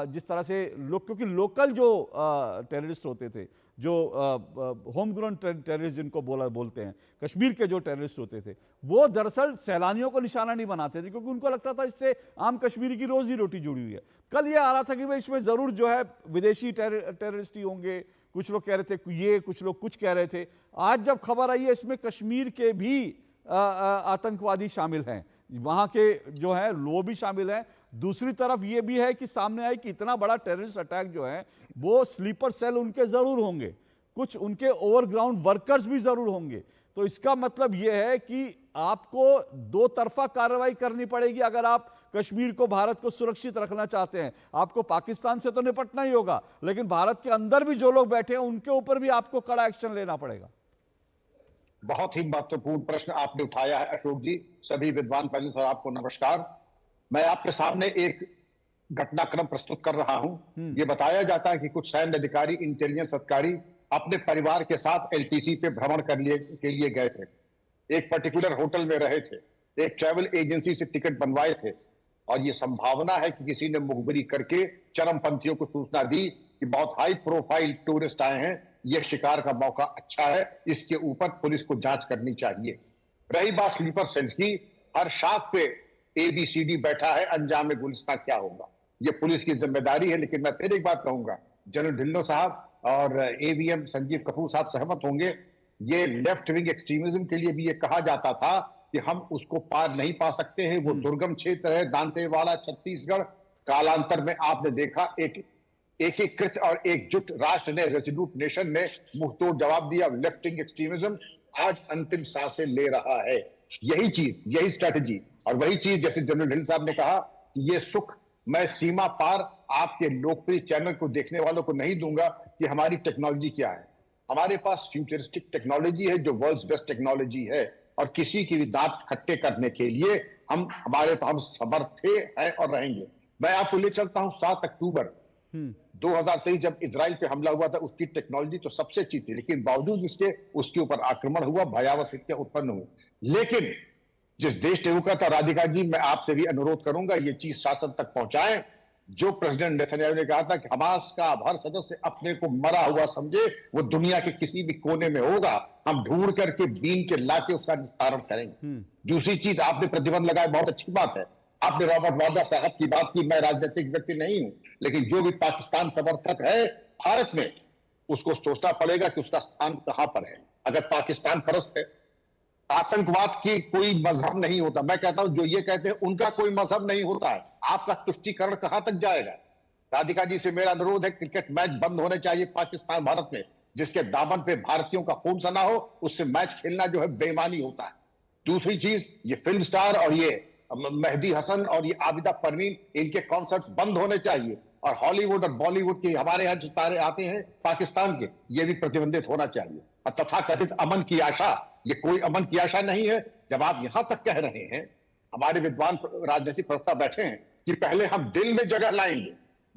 जिस तरह से लोग, क्योंकि लोकल जो टेररिस्ट होते थे, जो होम ग्रोन टेररिस्ट जिनको बोलते हैं, कश्मीर के जो टेररिस्ट होते थे, वो दरअसल सैलानियों को निशाना नहीं बनाते थे, क्योंकि उनको लगता था इससे आम कश्मीरी की रोजी रोटी जुड़ी हुई है। कल ये आ रहा था कि भाई इसमें जरूर जो है विदेशी टेररिस्ट ही होंगे, कुछ लोग कह रहे थे ये, कुछ लोग कुछ कह रहे थे। आज जब खबर आई है इसमें कश्मीर के भी आतंकवादी शामिल हैं, वहां के जो है लोग भी शामिल हैं। दूसरी तरफ ये भी है कि सामने आए कि इतना बड़ा टेररिस्ट अटैक जो है वो स्लीपर सेल उनके जरूर होंगे, कुछ उनके ओवरग्राउंड वर्कर्स भी जरूर होंगे। तो इसका मतलब यह है कि आपको दो तरफा कार्रवाई करनी पड़ेगी अगर आप कश्मीर को, भारत को सुरक्षित रखना चाहते हैं। आपको पाकिस्तान से तो निपटना ही होगा, लेकिन भारत के अंदर भी जो लोग बैठे हैं उनके ऊपर भी आपको कड़ा एक्शन लेना पड़ेगा। बहुत ही महत्वपूर्ण प्रश्न आपने उठाया है अशोक जी। सभी विद्वान पैनलिस्ट और आपको नमस्कार। मैं आपके सामने एक घटनाक्रम प्रस्तुत कर रहा हूं। ये बताया जाता है कि कुछ सैन्य अधिकारी, इंटेलिजेंस अधिकारी अपने परिवार के साथ एलटीसी पे भ्रमण के लिए गए थे। एक पर्टिकुलर होटल में रहे थे, एक ट्रैवल एजेंसी से टिकट बनवाए थे, और ये संभावना है कि किसी ने मुखबिरी करके चरमपंथियों को सूचना दी कि बहुत हाई प्रोफाइल टूरिस्ट आए हैं, यह शिकार का मौका अच्छा है, इसके ऊपर पुलिस को जांच करनी चाहिए। रही बात स्लीपर सेल्स की, हर शाख पे ABCD बैठा है, अंजाम गुलिस्तां क्या होगा, यह पुलिस की जिम्मेदारी है। लेकिन मैं फिर एक बात कहूंगा, जनरल ढिल्लों साहब और AVM संजीव कपूर साहब सहमत होंगे, ये लेफ्ट विंग एक्सट्रीमिज्म के लिए भी ये कहा जाता था कि हम उसको पार नहीं पा सकते हैं, वो दुर्गम क्षेत्र है, दांतेवाड़ा छत्तीसगढ़। कालांतर में आपने देखा एक एकीकृत और एकजुट राष्ट्र ने, रेजोल्यूट नेशन ने मुंहतोड़ जवाब दिया। लेफ्ट विंग एक्सट्रीमिज्म आज अंतिम सांसें ले रहा है। यही चीज, यही स्ट्रैटेजी और वही चीज जैसे जनरल ढिल्लों साहब ने कहा कि ये सुख मैं सीमा पार आपके लोकप्रिय चैनल को देखने वालों को नहीं दूंगा कि हमारी टेक्नोलॉजी क्या है। हमारे पास फ्यूचरिस्टिक टेक्नोलॉजी है जो वर्ल्ड्स बेस्ट टेक्नोलॉजी है, और किसी की भी दांत खट्टे करने के लिए हम समर्थ हैं और रहेंगे। मैं आपको ले चलता हूं 7 अक्टूबर 2023 जब इजराइल पे हमला हुआ था, उसकी टेक्नोलॉजी तो सबसे अच्छी थी, लेकिन बावजूद इसके उसके ऊपर आक्रमण हुआ, भयावह स्थितियां उत्पन्न हुई। लेकिन जिस देश ने रोका था, राधिका जी मैं आपसे भी अनुरोध करूंगा ये चीज शासन तक पहुंचाएं। जो प्रेसिडेंट नेतन्याहू ने कहा था कि हमास का हर सदस्य अपने को मरा हुआ समझे, वो दुनिया के किसी भी कोने में होगा, हम ढूंढ करके बीन के लाके उसका निस्तारण करेंगे। दूसरी चीज आपने प्रतिबंध लगाया, बहुत अच्छी बात है। आपने रॉबर्ट वाड्रा साहब की बात की, मैं राजनीतिक व्यक्ति नहीं हूं, लेकिन जो भी पाकिस्तान समर्थक है भारत में, उसको सोचना पड़ेगा कि उसका स्थान कहां पर है। अगर पाकिस्तान परस्त है, आतंकवाद की कोई मजहब नहीं होता। मैं कहता हूं जो ये कहते हैं उनका कोई मजहब नहीं होता है। आपका तुष्टीकरण कहां तक जाएगा? राधिका जी से मेरा अनुरोध है, क्रिकेट मैच बंद होने चाहिए पाकिस्तान भारत में। जिसके दामन पे भारतीयों का खून सना हो, उससे मैच खेलना जो है बेईमानी होता है। दूसरी चीज, ये फिल्म स्टार और ये मेहदी हसन और ये आबिदा परवीन, इनके कॉन्सर्ट्स बंद होने चाहिए। और हॉलीवुड और बॉलीवुड के हमारे यहाँ जो तारे आते हैं पाकिस्तान के, ये भी प्रतिबंधित होना चाहिए। और तथाकथित अमन की आशा, ये कोई अमन की आशा नहीं है। जब आप यहां तक कह रहे हैं, हमारे विद्वान राजनीतिक प्रवक्ता बैठे हैं कि पहले हम दिल में जगह लाएंगे,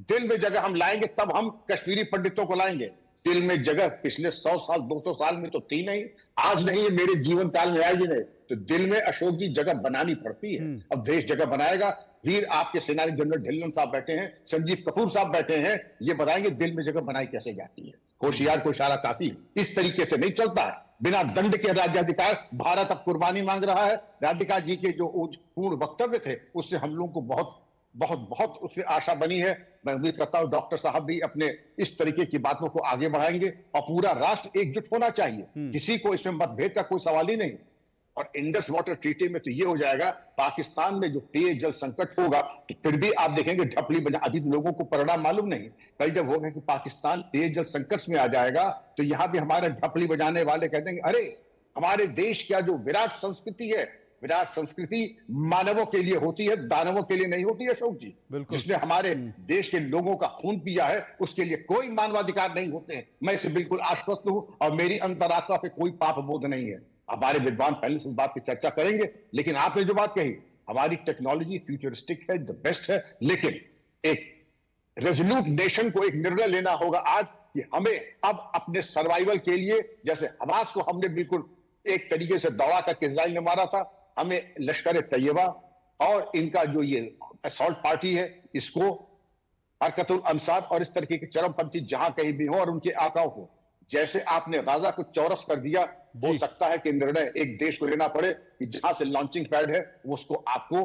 दिल में जगह हम लाएंगे, तब हम कश्मीरी पंडितों को लाएंगे। दिल में जगह पिछले 100 साल 200 साल में तो थी नहीं, आज नहीं है, मेरे जीवन काल में आएगी नहीं। तो दिल में अशोक जी जगह बनानी पड़ती है। अब देश जगह बनाएगा। वीर आपके सेनानी जनरल ढिल्लन साहब बैठे हैं, संजीव कपूर साहब बैठे हैं, ये बताएंगे दिल में जगह बनाई कैसे जाती है। होशियार को इशारा काफी, इस तरीके से नहीं चलता है। बिना दंड के राज्याधिकार भारत अब कुर्बानी मांग रहा है। राधिका जी के जो पूर्ण वक्तव्य थे, उससे हम लोगों को बहुत बहुत बहुत उसमें आशा बनी है। मैं उम्मीद करता हूं डॉक्टर साहब भी अपने इस तरीके की बातों को आगे बढ़ाएंगे और पूरा राष्ट्र एकजुट होना चाहिए। किसी को इसमें मतभेद का कोई सवाल ही नहीं। और इंडस वाटर ट्रीटी में तो ये हो जाएगा, पाकिस्तान में जो पेयजल संकट होगा, तो फिर भी आप देखेंगे ढपली बजा, अभी लोगों को परिणाम मालूम नहीं। कल जब होगा कि पाकिस्तान पेयजल संकट में आ जाएगा, तो यहां भी हमारे ढपली बजाने वाले कह देंगे, अरे हमारे देश का जो विराट संस्कृति है, विराट संस्कृति मानवों के लिए होती है, दानवों के लिए नहीं होती है। अशोक जी, जिसने हमारे देश के लोगों का खून पिया है, उसके लिए कोई मानवाधिकार नहीं होते हैं। मैं इससे बिल्कुल आश्वस्त हूं और मेरी अंतरात्मा पे कोई पाप बोध नहीं है। हमारे विद्वान पहले से इस बात की चर्चा करेंगे, लेकिन आपने जो बात कही, हमारी टेक्नोलॉजी फ्यूचरिस्टिक है, द बेस्ट है, लेकिन एक रेजोल्यूट नेशन को एक निर्णय लेना होगा आज कि हमें अब अपने सर्वाइवल के लिए, जैसे हमास को हमने बिल्कुल एक तरीके से दौड़ा करके इजराइल ने मारा था, हमें लश्कर तैयबा और इनका जो ये असॉल्ट पार्टी है, इसको हरकतुल अंसार और इस तरीके के चरमपंथी जहां कहीं भी हो और उनके आकाओं को, जैसे आपने गाजा को चौरस कर दिया, हो सकता है कि निर्णय एक देश को लेना पड़े कि जहां से लॉन्चिंग पैड है वो उसको आपको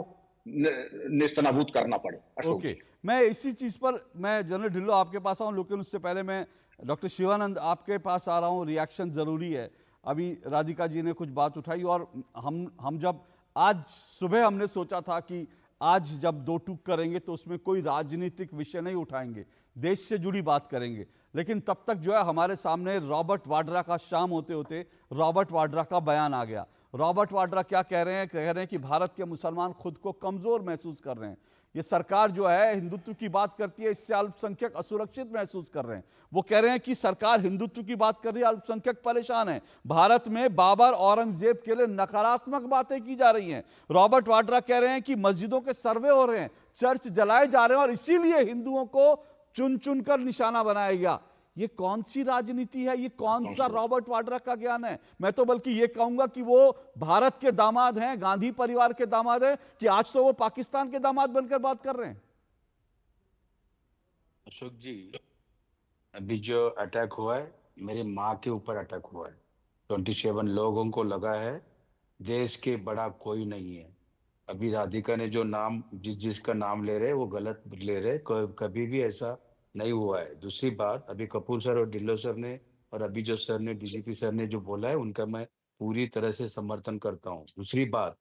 नेस्तनाबूद करना पड़े। ओके, मैं इसी चीज पर मैं जनरल ढिल्लो आपके पास आऊं, लेकिन उससे पहले मैं डॉक्टर शिवानंद आपके पास आ रहा हूं। रिएक्शन जरूरी है। अभी राधिका जी ने कुछ बात उठाई और हम जब आज सुबह हमने सोचा था कि आज जब दो टूक करेंगे तो उसमें कोई राजनीतिक विषय नहीं उठाएंगे, देश से जुड़ी बात करेंगे, लेकिन तब तक जो है हमारे सामने रॉबर्ट वाड्रा का शाम होते होते रॉबर्ट वाड्रा का बयान आ गया। रॉबर्ट वाड्रा क्या कह रहे हैं? कह रहे हैं कि भारत के मुसलमान खुद को कमजोर महसूस कर रहे हैं। ये सरकार जो है हिंदुत्व की बात करती है, इससे अल्पसंख्यक असुरक्षित महसूस कर रहे हैं। वो कह रहे हैं कि सरकार हिंदुत्व की बात कर रही है, अल्पसंख्यक परेशान है। भारत में बाबर औरंगजेब के लिए नकारात्मक बातें की जा रही हैं। रॉबर्ट वाड्रा कह रहे हैं कि मस्जिदों के सर्वे हो रहे हैं, चर्च जलाए जा रहे हैं और इसीलिए हिंदुओं को चुन चुन कर निशाना बनाया गया। ये कौन सी राजनीति है? ये कौन सा रॉबर्ट वाड्रा का ज्ञान है? मैं तो बल्कि ये कहूंगा कि वो भारत के दामाद हैं, गांधी परिवार के दामाद हैं, कि आज तो वो पाकिस्तान के दामाद बनकर बात कर रहे हैं। अशोक जी, अभी जो अटैक हुआ है मेरी माँ के ऊपर अटैक हुआ है। 27 लोगों को लगा है। देश के बड़ा कोई नहीं है। अभी राधिका ने जो नाम जिसका नाम ले रहे वो गलत ले रहे। कभी भी ऐसा नहीं हुआ है। दूसरी बात, अभी कपूर सर और ढिल्लो सर ने और अभी जो सर ने डीजीपी सर ने जो बोला है उनका मैं पूरी तरह से समर्थन करता हूँ। दूसरी बात,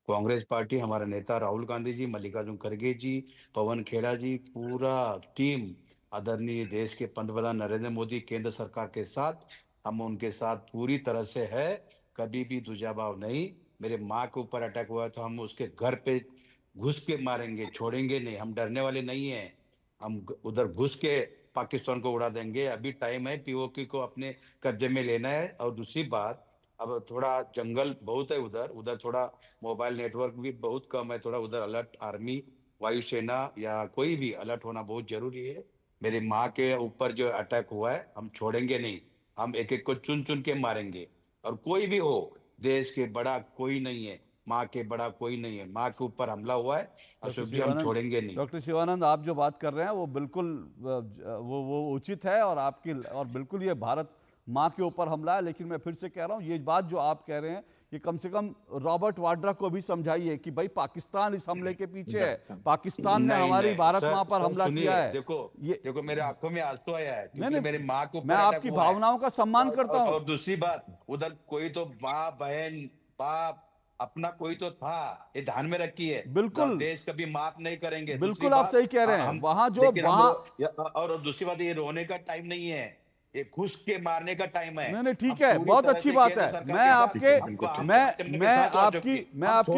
कांग्रेस पार्टी, हमारा नेता राहुल गांधी जी, मल्लिकार्जुन खड़गे जी, पवन खेड़ा जी, पूरा टीम आदरणीय देश के पंतप्रधान नरेंद्र मोदी केंद्र सरकार के साथ, हम उनके साथ पूरी तरह से है। कभी भी दुजाभाव नहीं। मेरे माँ के ऊपर अटैक हुआ तो हम उसके घर पे घुस के मारेंगे, छोड़ेंगे नहीं। हम डरने वाले नहीं हैं। हम उधर घुस के पाकिस्तान को उड़ा देंगे। अभी टाइम है पीओके को अपने कब्जे में लेना है। और दूसरी बात, अब थोड़ा जंगल बहुत है उधर, उधर थोड़ा मोबाइल नेटवर्क भी बहुत कम है। थोड़ा उधर अलर्ट, आर्मी, वायुसेना या कोई भी अलर्ट होना बहुत जरूरी है। मेरी माँ के ऊपर जो अटैक हुआ है हम छोड़ेंगे नहीं। हम एक एक को चुन चुन के मारेंगे। और कोई भी हो, देश के बड़ा कोई नहीं है, माँ के बड़ा कोई नहीं है। माँ के ऊपर हमला हुआ है, अशोक जी, हम छोड़ेंगे नहीं। डॉक्टर शिवानंद, आप जो बात कर रहे हैं वो बिल्कुल वो उचित है और बिल्कुल ये भारत माँ के ऊपर हमला है। लेकिन मैं फिर से कह रहा हूँ, ये बात जो आप कह रहे हैं ये कम से कम रॉबर्ट वाड्रा को भी समझाइए कि भाई पाकिस्तान इस हमले के पीछे है। पाकिस्तान ने हमारी भारत माँ पर हमला किया है। देखो मेरे आंखों में आंसू आया है नहीं, मेरी माँ को। मैं आपकी भावनाओं का सम्मान करता हूँ। और दूसरी बात, उधर कोई तो माँ, बहन, बाप, अपना कोई तो था, ये ध्यान में रखिए। बिल्कुल, देश कभी माफ नहीं करेंगे। बिल्कुल आप सही कह रहे हैं। वहां जो और दूसरी बात, ये रोने का टाइम नहीं है, ये घुस के मारने का टाइम है। नहीं, ठीक है, बहुत अच्छी बात है। मैं आपकी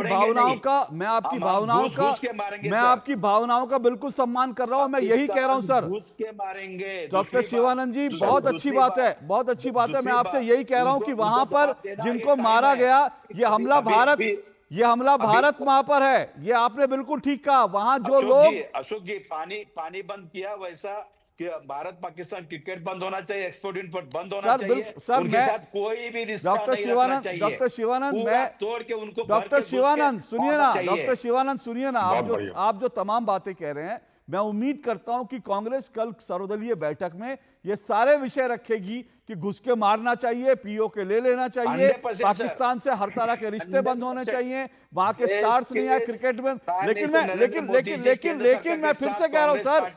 भावनाओं का बिल्कुल सम्मान कर रहा हूं। मैं यही कह रहा हूं सर, घुस के मारेंगे। डॉक्टर शिवानंद जी, बहुत अच्छी बात है, बहुत अच्छी बात है। मैं आपसे यही कह रहा हूं कि वहां पर जिनको मारा गया, ये हमला भारत माँ पर है। ये आपने बिल्कुल ठीक कहा। वहां जो लोग, अशोक जी, पानी बंद किया वैसा कि भारत पाकिस्तान क्रिकेट बंद होना चाहिए, एक्सपोर्ट इंपोर्ट बंद होना चाहिए। सर, उनके साथ कोई भी रिश्ता नहीं रखना चाहिए। डॉक्टर शिवानंद, मैं तोड़ के उनको, डॉक्टर शिवानंद सुनिए ना, डॉक्टर शिवानंद सुनिए ना, आप जो तमाम बातें कह रहे हैं, मैं उम्मीद करता हूं कि कांग्रेस कल सर्वदलीय बैठक में ये सारे विषय रखेगी कि घुस के मारना चाहिए, पीओके ले लेना चाहिए, पाकिस्तान से हर तरह के रिश्ते बंद होने चाहिए, वहां के स्टार्स नहीं है क्रिकेट में। लेकिन मैं फिर से कह रहा हूं सर,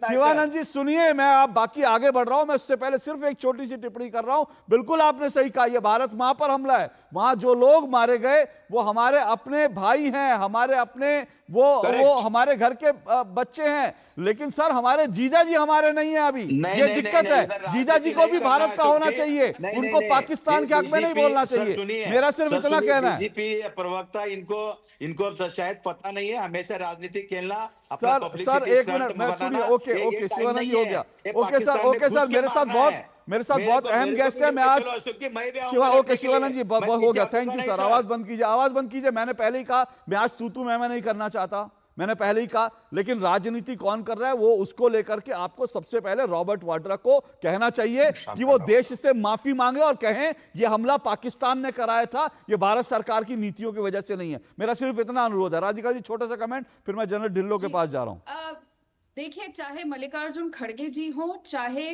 शिवानंद जी सुनिए, मैं आप बाकी आगे बढ़ रहा हूं। मैं उससे पहले सिर्फ एक छोटी सी टिप्पणी कर रहा हूं। बिल्कुल आपने सही कहा, यह भारत मां पर हमला है। वहां जो लोग मारे गए वो हमारे अपने भाई हैं, हमारे अपने वो हमारे घर के बच्चे हैं। लेकिन सर, हमारे जीजा जी हमारे नहीं है अभी, ये दिक्कत है। जीजा जी को भी भारत का होना चाहिए, उनको पाकिस्तान के हक में नहीं बोलना चाहिए। मेरा सिर्फ इतना कहना है। बीजेपी प्रवक्ता, इनको शायद पता नहीं है, हमेशा राजनीति खेलना। सर एक मिनट, मैं सुनिए। ओके शिवानंद जी, हो गया। ओके सर, मेरे साथ बहुत अहम गेस्ट है। मैं आज शिवानंद जी, हो गया, थैंक यू सर। आवाज बंद कीजिए। मैंने पहले ही कहा, मैं आज तू मैं नहीं करना चाहता, मैंने पहले ही कहा। लेकिन राजनीति कौन कर रहा है वो, उसको लेकर के आपको सबसे पहले रॉबर्ट वाड्रा को कहना चाहिए कि वो देश से माफी मांगे और कहें ये हमला पाकिस्तान ने कराया था, ये भारत सरकार की नीतियों की वजह से नहीं है। मेरा सिर्फ इतना अनुरोध है। राधिका जी, छोटा सा कमेंट, फिर मैं जनरल ढिल्लो के पास जा रहा हूं। देखिए, चाहे मल्लिकार्जुन खड़गे जी हो, चाहे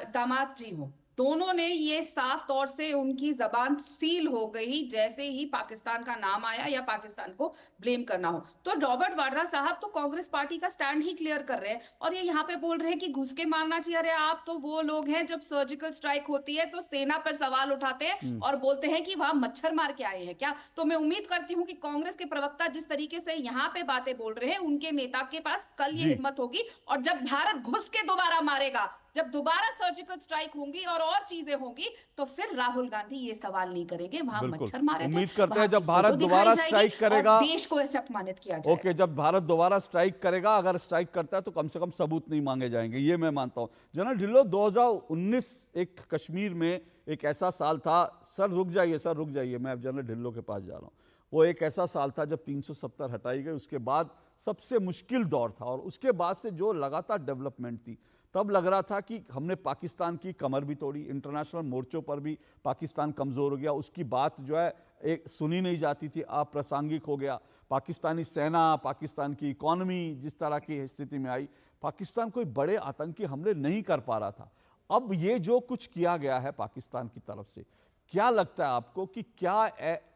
दामाद जी हो, दोनों ने ये साफ तौर से, उनकी जबान सील हो गई जैसे ही पाकिस्तान का नाम आया या पाकिस्तान को ब्लेम करना हो। तो रॉबर्ट वाड्रा साहब तो कांग्रेस पार्टी का स्टैंड ही क्लियर कर रहे हैं और ये यहाँ पे बोल रहे हैं कि घुस के मारना चाहिए। अरे आप तो वो लोग हैं, जब सर्जिकल स्ट्राइक होती है तो सेना पर सवाल उठाते हैं और बोलते हैं कि वहां मच्छर मार के आए हैं क्या। तो मैं उम्मीद करती हूँ कि कांग्रेस के प्रवक्ता जिस तरीके से यहाँ पे बातें बोल रहे हैं, उनके नेता के पास कल ये हिम्मत होगी। और जब भारत घुस के दोबारा मारेगा, जब दोबारा सर्जिकल स्ट्राइक होंगी और चीजें होंगी, तो फिर राहुल गांधी ये सवाल नहीं करेंगे वहां मच्छर मारे। उम्मीद करते हैं जब भारत दोबारा स्ट्राइक करेगा, देश को ऐसे अपमानित किया जाएगा। ओके, जब भारत दोबारा स्ट्राइक करेगा, अगर स्ट्राइक करता है तो कम से कम सबूत नहीं मांगे जाएंगे, ये मैं मानता हूं। जनरल ढिल्लो, 2019 एक कश्मीर में एक ऐसा साल था। सर रुक जाइए, मैं अब जनरल ढिल्लो के पास जा रहा हूं। वो एक ऐसा साल था जब 370 हटाई गई, उसके बाद सबसे मुश्किल दौर था और उसके बाद से जो लगातार डेवलपमेंट थी। तब लग रहा था कि हमने पाकिस्तान की कमर भी तोड़ी, इंटरनेशनल मोर्चों पर भी पाकिस्तान कमज़ोर हो गया, उसकी बात जो है एक सुनी नहीं जाती थी, अप्रासंगिक हो गया। पाकिस्तानी सेना, पाकिस्तान की इकॉनमी जिस तरह की स्थिति में आई, पाकिस्तान कोई बड़े आतंकी हमले नहीं कर पा रहा था। अब ये जो कुछ किया गया है पाकिस्तान की तरफ से, क्या लगता है आपको कि क्या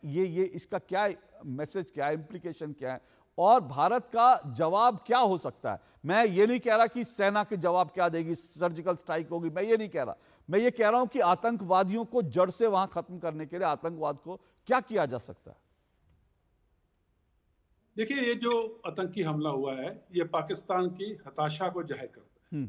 ये इसका क्या मैसेज, क्या इम्प्लीकेशन क्या है, और भारत का जवाब क्या हो सकता है? मैं ये नहीं कह रहा कि सेना के जवाब क्या देगी, सर्जिकल स्ट्राइक होगी, मैं ये नहीं कह रहा। मैं ये कह रहा हूं कि आतंकवादियों को जड़ से वहां खत्म करने के लिए आतंकवाद को क्या किया जा सकता है? देखिए, ये जो आतंकी हमला हुआ है ये पाकिस्तान की हताशा को जाहिर करता है।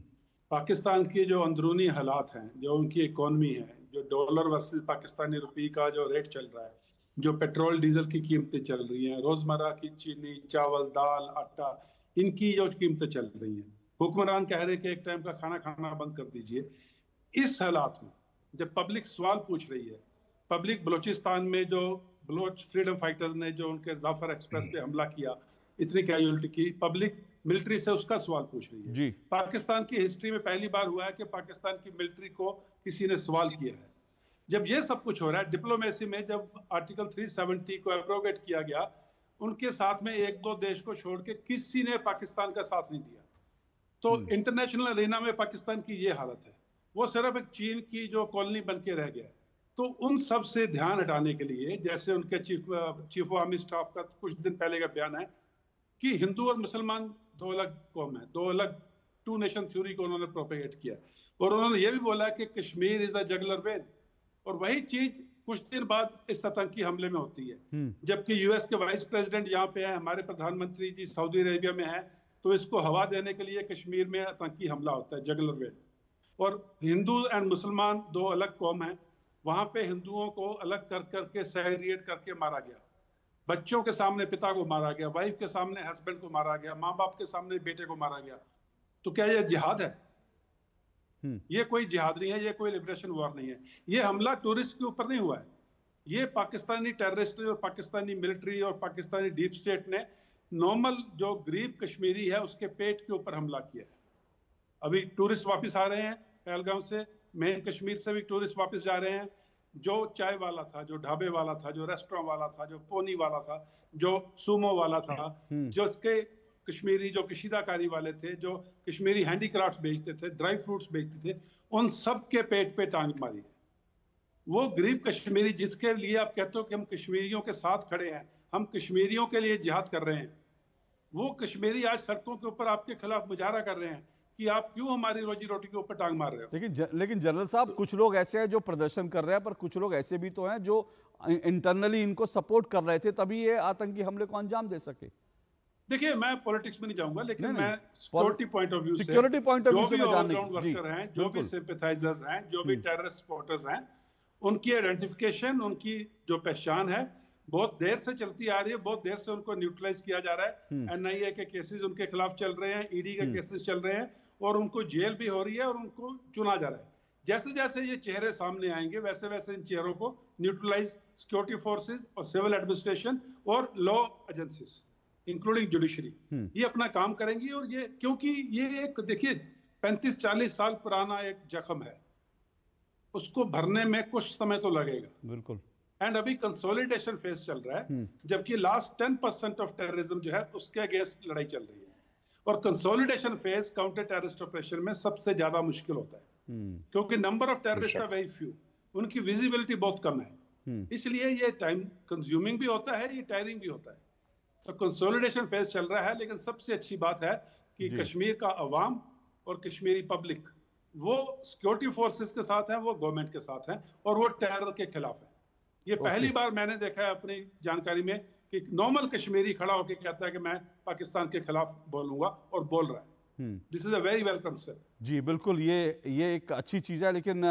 पाकिस्तान के जो अंदरूनी हालात हैं, जो उनकी इकोनॉमी है, जो डॉलर वर्सेस पाकिस्तानी रुपये का जो रेट चल रहा है, जो पेट्रोल डीजल की कीमतें चल रही हैं, रोजमर्रा की चीनी, चावल, दाल, आटा, इनकी जो कीमतें चल रही हैं, हुक्मरान कह रहे हैं कि एक टाइम का खाना खाना बंद कर दीजिए। इस हालात में जब पब्लिक सवाल पूछ रही है, पब्लिक बलूचिस्तान में जो बलोच फ्रीडम फाइटर्स ने जो उनके जाफर एक्सप्रेस पे हमला किया, इतनी कैजुअल्टी की, पब्लिक मिलिट्री से उसका सवाल पूछ रही है। जी। पाकिस्तान की हिस्ट्री में पहली बार हुआ है कि पाकिस्तान की मिलिट्री को किसी ने सवाल किया है। जब ये सब कुछ हो रहा है डिप्लोमेसी में, जब आर्टिकल 370 को एब्रोगेट किया गया, उनके साथ में एक दो देश को छोड़ के किसी ने पाकिस्तान का साथ नहीं दिया। तो इंटरनेशनल अरेना में पाकिस्तान की ये हालत है, वो सिर्फ एक चीन की जो कॉलोनी बन के रह गया। तो उन सब से ध्यान हटाने के लिए, जैसे उनके चीफ ऑफ आर्मी स्टाफ का कुछ दिन पहले का बयान है कि हिंदू और मुसलमान दो अलग कौम है, दो अलग टू नेशन थ्योरी को उन्होंने प्रोपेगेट किया। और उन्होंने ये भी बोला कि Kashmir is a juggler when, और वही चीज कुछ दिन बाद इस आतंकी हमले में होती है। जबकि यूएस के वाइस प्रेसिडेंट यहाँ पे है, हमारे प्रधानमंत्री जी सऊदी अरेबिया में है, तो इसको हवा देने के लिए कश्मीर में आतंकी हमला होता है, जगलर वेन। और हिंदू एंड मुसलमान दो अलग कौम है, वहां पे हिंदुओं को अलग कर करके सेग्रीगेट करके मारा गया, बच्चों के सामने पिता को मारा गया, वाइफ के सामने हस्बैंड को मारा गया, माँ बाप के सामने बेटे को मारा गया। तो क्या यह जिहाद है? ये कोई जिहाद नहीं है, ये कोई लिबरेशन वॉर नहीं है। ये हमला टूरिस्ट के ऊपर नहीं हुआ है, ये पाकिस्तानी टेररिस्ट और पाकिस्तानी मिलिट्री और पाकिस्तानी डीप स्टेट ने नॉर्मल जो गरीब कश्मीरी है उसके पेट के ऊपर हमला किया है। अभी टूरिस्ट वापस आ रहे हैं पहलगाम से, मेन कश्मीर से भी टूरिस्ट वापस जा रहे हैं। जो चाय वाला था, जो ढाबे वाला था, जो रेस्टोरेंट वाला था, जो पोनी वाला था, जो सुमो वाला था, जो इसके कश्मीरी जो कशीदाकारी वाले थे, जो कश्मीरी हैंडीक्राफ्ट बेचते थे, ड्राई फ्रूट्स बेचते थे, उन सब के पेट पे टांग मारी है। वो गरीब कश्मीरी जिसके लिए आप कहते हो कि हम कश्मीरियों के साथ खड़े हैं, हम कश्मीरियों के लिए जिहाद कर रहे हैं, वो कश्मीरी आज सड़कों के ऊपर आपके खिलाफ मुजाहरा कर रहे हैं कि आप क्यों हमारी रोजी रोटी के ऊपर टांग मार रहे हो। लेकिन जनरल साहब, कुछ लोग ऐसे हैं जो प्रदर्शन कर रहे हैं, पर कुछ लोग ऐसे भी तो हैं जो इंटरनली इनको सपोर्ट कर रहे थे, तभी ये आतंकी हमले को अंजाम दे सके। देखिए, मैं पॉलिटिक्स में नहीं जाऊंगा, लेकिन मैं सिक्योरिटी पॉइंट ऑफ व्यू से, सिक्योरिटी पॉइंट ऑफ व्यू से जो भी ऑलराउंड वर्कर हैं, जो भी सिंपैथाइजर्स हैं, जो भी टेररिस्ट सपोर्टर्स हैं, उनकी आइडेंटिफिकेशन, उनकी जो पहचान है बहुत देर से चलती आ रही है, बहुत देर से उनको न्यूट्रलाइज किया जा रहा है। एनआईए के केसेस उनके खिलाफ चल रहे हैं, ईडी के केसेस चल रहे हैं, और उनको जेल भी हो रही है और उनको चुना जा रहा है। जैसे जैसे ये चेहरे सामने आएंगे, वैसे वैसे इन चेहरों को न्यूट्रलाइज सिक्योरिटी फोर्सेस और सिविल एडमिनिस्ट्रेशन और लॉ एजेंसीज इंक्लूडिंग जुडिशरी ये अपना काम करेंगी। और ये क्योंकि ये एक, देखिए, 35-40 साल पुराना एक जख्म है, उसको भरने में कुछ समय तो लगेगा। बिल्कुल। एंड अभी कंसोलिडेशन फेज चल रहा है, जबकि लास्ट 10% ऑफ टेररिज्म जो है उसके अगेंस्ट लड़ाई चल रही है। और consolidation phase counter terrorist operation में सबसे ज्यादा मुश्किल होता है, क्योंकि number of terrorist are very few, उनकी विजिबिलिटी बहुत कम है, इसलिए ये टाइम कंज्यूमिंग भी होता है, ये टायरिंग भी होता है। तो कंसोलिडेशन फेज चल रहा है, लेकिन सबसे अच्छी बात है कि कश्मीर का अवाम और कश्मीरी पब्लिक वो सिक्योरिटी फोर्सेस के साथ है, वो गवर्नमेंट के साथ है, और वो टेरर के खिलाफ है। ये पहली बार मैंने देखा है अपनी जानकारी में कि नॉर्मल कश्मीरी खड़ा होकर कहता है कि मैं पाकिस्तान के खिलाफ बोलूंगा, और बोल रहा है। This is a very welcome step. जी बिल्कुल, ये एक अच्छी चीज़ है। लेकिन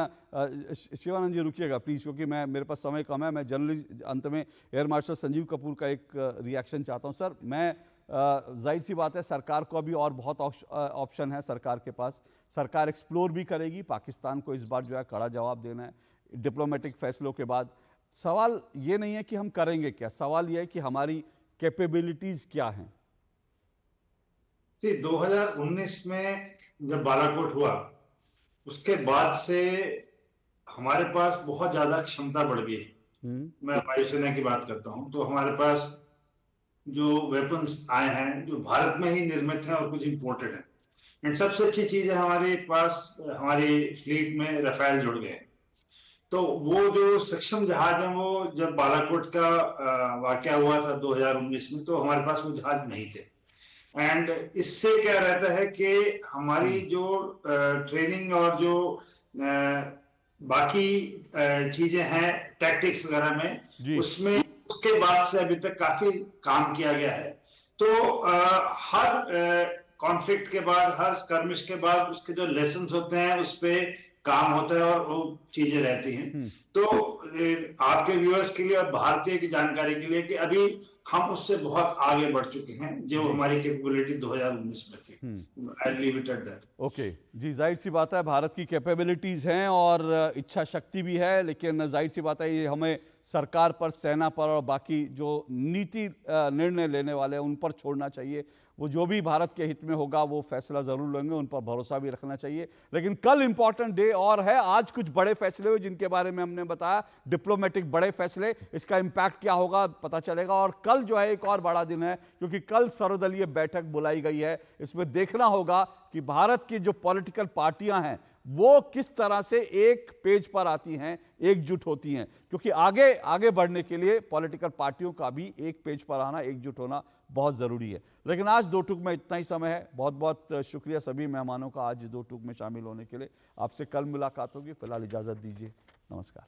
शिवानंद जी रुकिएगा प्लीज, क्योंकि मेरे पास समय कम है। मैं जनरली अंत में एयर मार्शल संजीव कपूर का एक रिएक्शन चाहता हूं। सर, मैं जाहिर सी बात है सरकार को अभी और बहुत ऑप्शन है सरकार के पास, सरकार एक्सप्लोर भी करेगी। पाकिस्तान को इस बार जो है कड़ा जवाब देना है डिप्लोमेटिक फैसलों के बाद। सवाल ये नहीं है कि हम करेंगे क्या, सवाल ये है कि हमारी कैपेबिलिटीज क्या हैं। 2019 में जब बालाकोट हुआ उसके बाद से हमारे पास बहुत ज्यादा क्षमता बढ़ गई है। मैं वायुसेना की बात करता हूं तो हमारे पास जो वेपन्स आए हैं जो भारत में ही निर्मित हैं और कुछ इंपोर्टेड हैं। एंड सबसे अच्छी चीज है हमारे पास हमारी फ्लीट में रफेल जुड़ गए। तो वो जो सक्षम जहाज है वो जब बालाकोट का वाकया हुआ था 2019 में तो हमारे पास वो जहाज नहीं थे। एंड इससे क्या रहता है कि हमारी जो ट्रेनिंग और जो बाकी चीजें हैं टैक्टिक्स वगैरह में उसमें उसके बाद से अभी तक काफी काम किया गया है। तो हर कॉन्फ्लिक्ट के बाद हर स्कर्मिश के बाद उसके जो लेसन्स होते हैं उस पे काम होता है और वो चीजें रहती हैं। तो आपके व्यूअर्स के लिए और भारतीय की जानकारी के लिए कि अभी हम उससे बहुत आगे बढ़ चुके हैं जो हमारी कैपेबिलिटी 2019 में थी। I leave it at that. Okay जी, जाहिर सी बात है भारत की कैपेबिलिटीज हैं और इच्छा शक्ति भी है, लेकिन जाहिर सी बात है ये हमें सरकार पर, सेना पर और बाकी जो नीति निर्णय लेने वाले हैं उन पर छोड़ना चाहिए। वो जो भी भारत के हित में होगा वो फैसला जरूर लेंगे, उन पर भरोसा भी रखना चाहिए। लेकिन कल इंपॉर्टेंट डे और है, आज कुछ बड़े फैसले हुए जिनके बारे में हमने बताया, डिप्लोमेटिक बड़े फैसले, इसका इंपैक्ट क्या होगा पता चलेगा। और कल जो है एक और बड़ा दिन है क्योंकि कल सर्वदलीय बैठक बुलाई गई है। इसमें देखना होगा कि भारत की जो पॉलिटिकल पार्टियां हैं वो किस तरह से एक पेज पर आती हैं, एकजुट होती हैं, क्योंकि आगे बढ़ने के लिए पॉलिटिकल पार्टियों का भी एक पेज पर आना, एकजुट होना बहुत जरूरी है। लेकिन आज दो टूक में इतना ही समय है। बहुत बहुत शुक्रिया सभी मेहमानों का आज दो टूक में शामिल होने के लिए। आपसे कल मुलाकात होगी, फिलहाल इजाजत दीजिए, नमस्कार।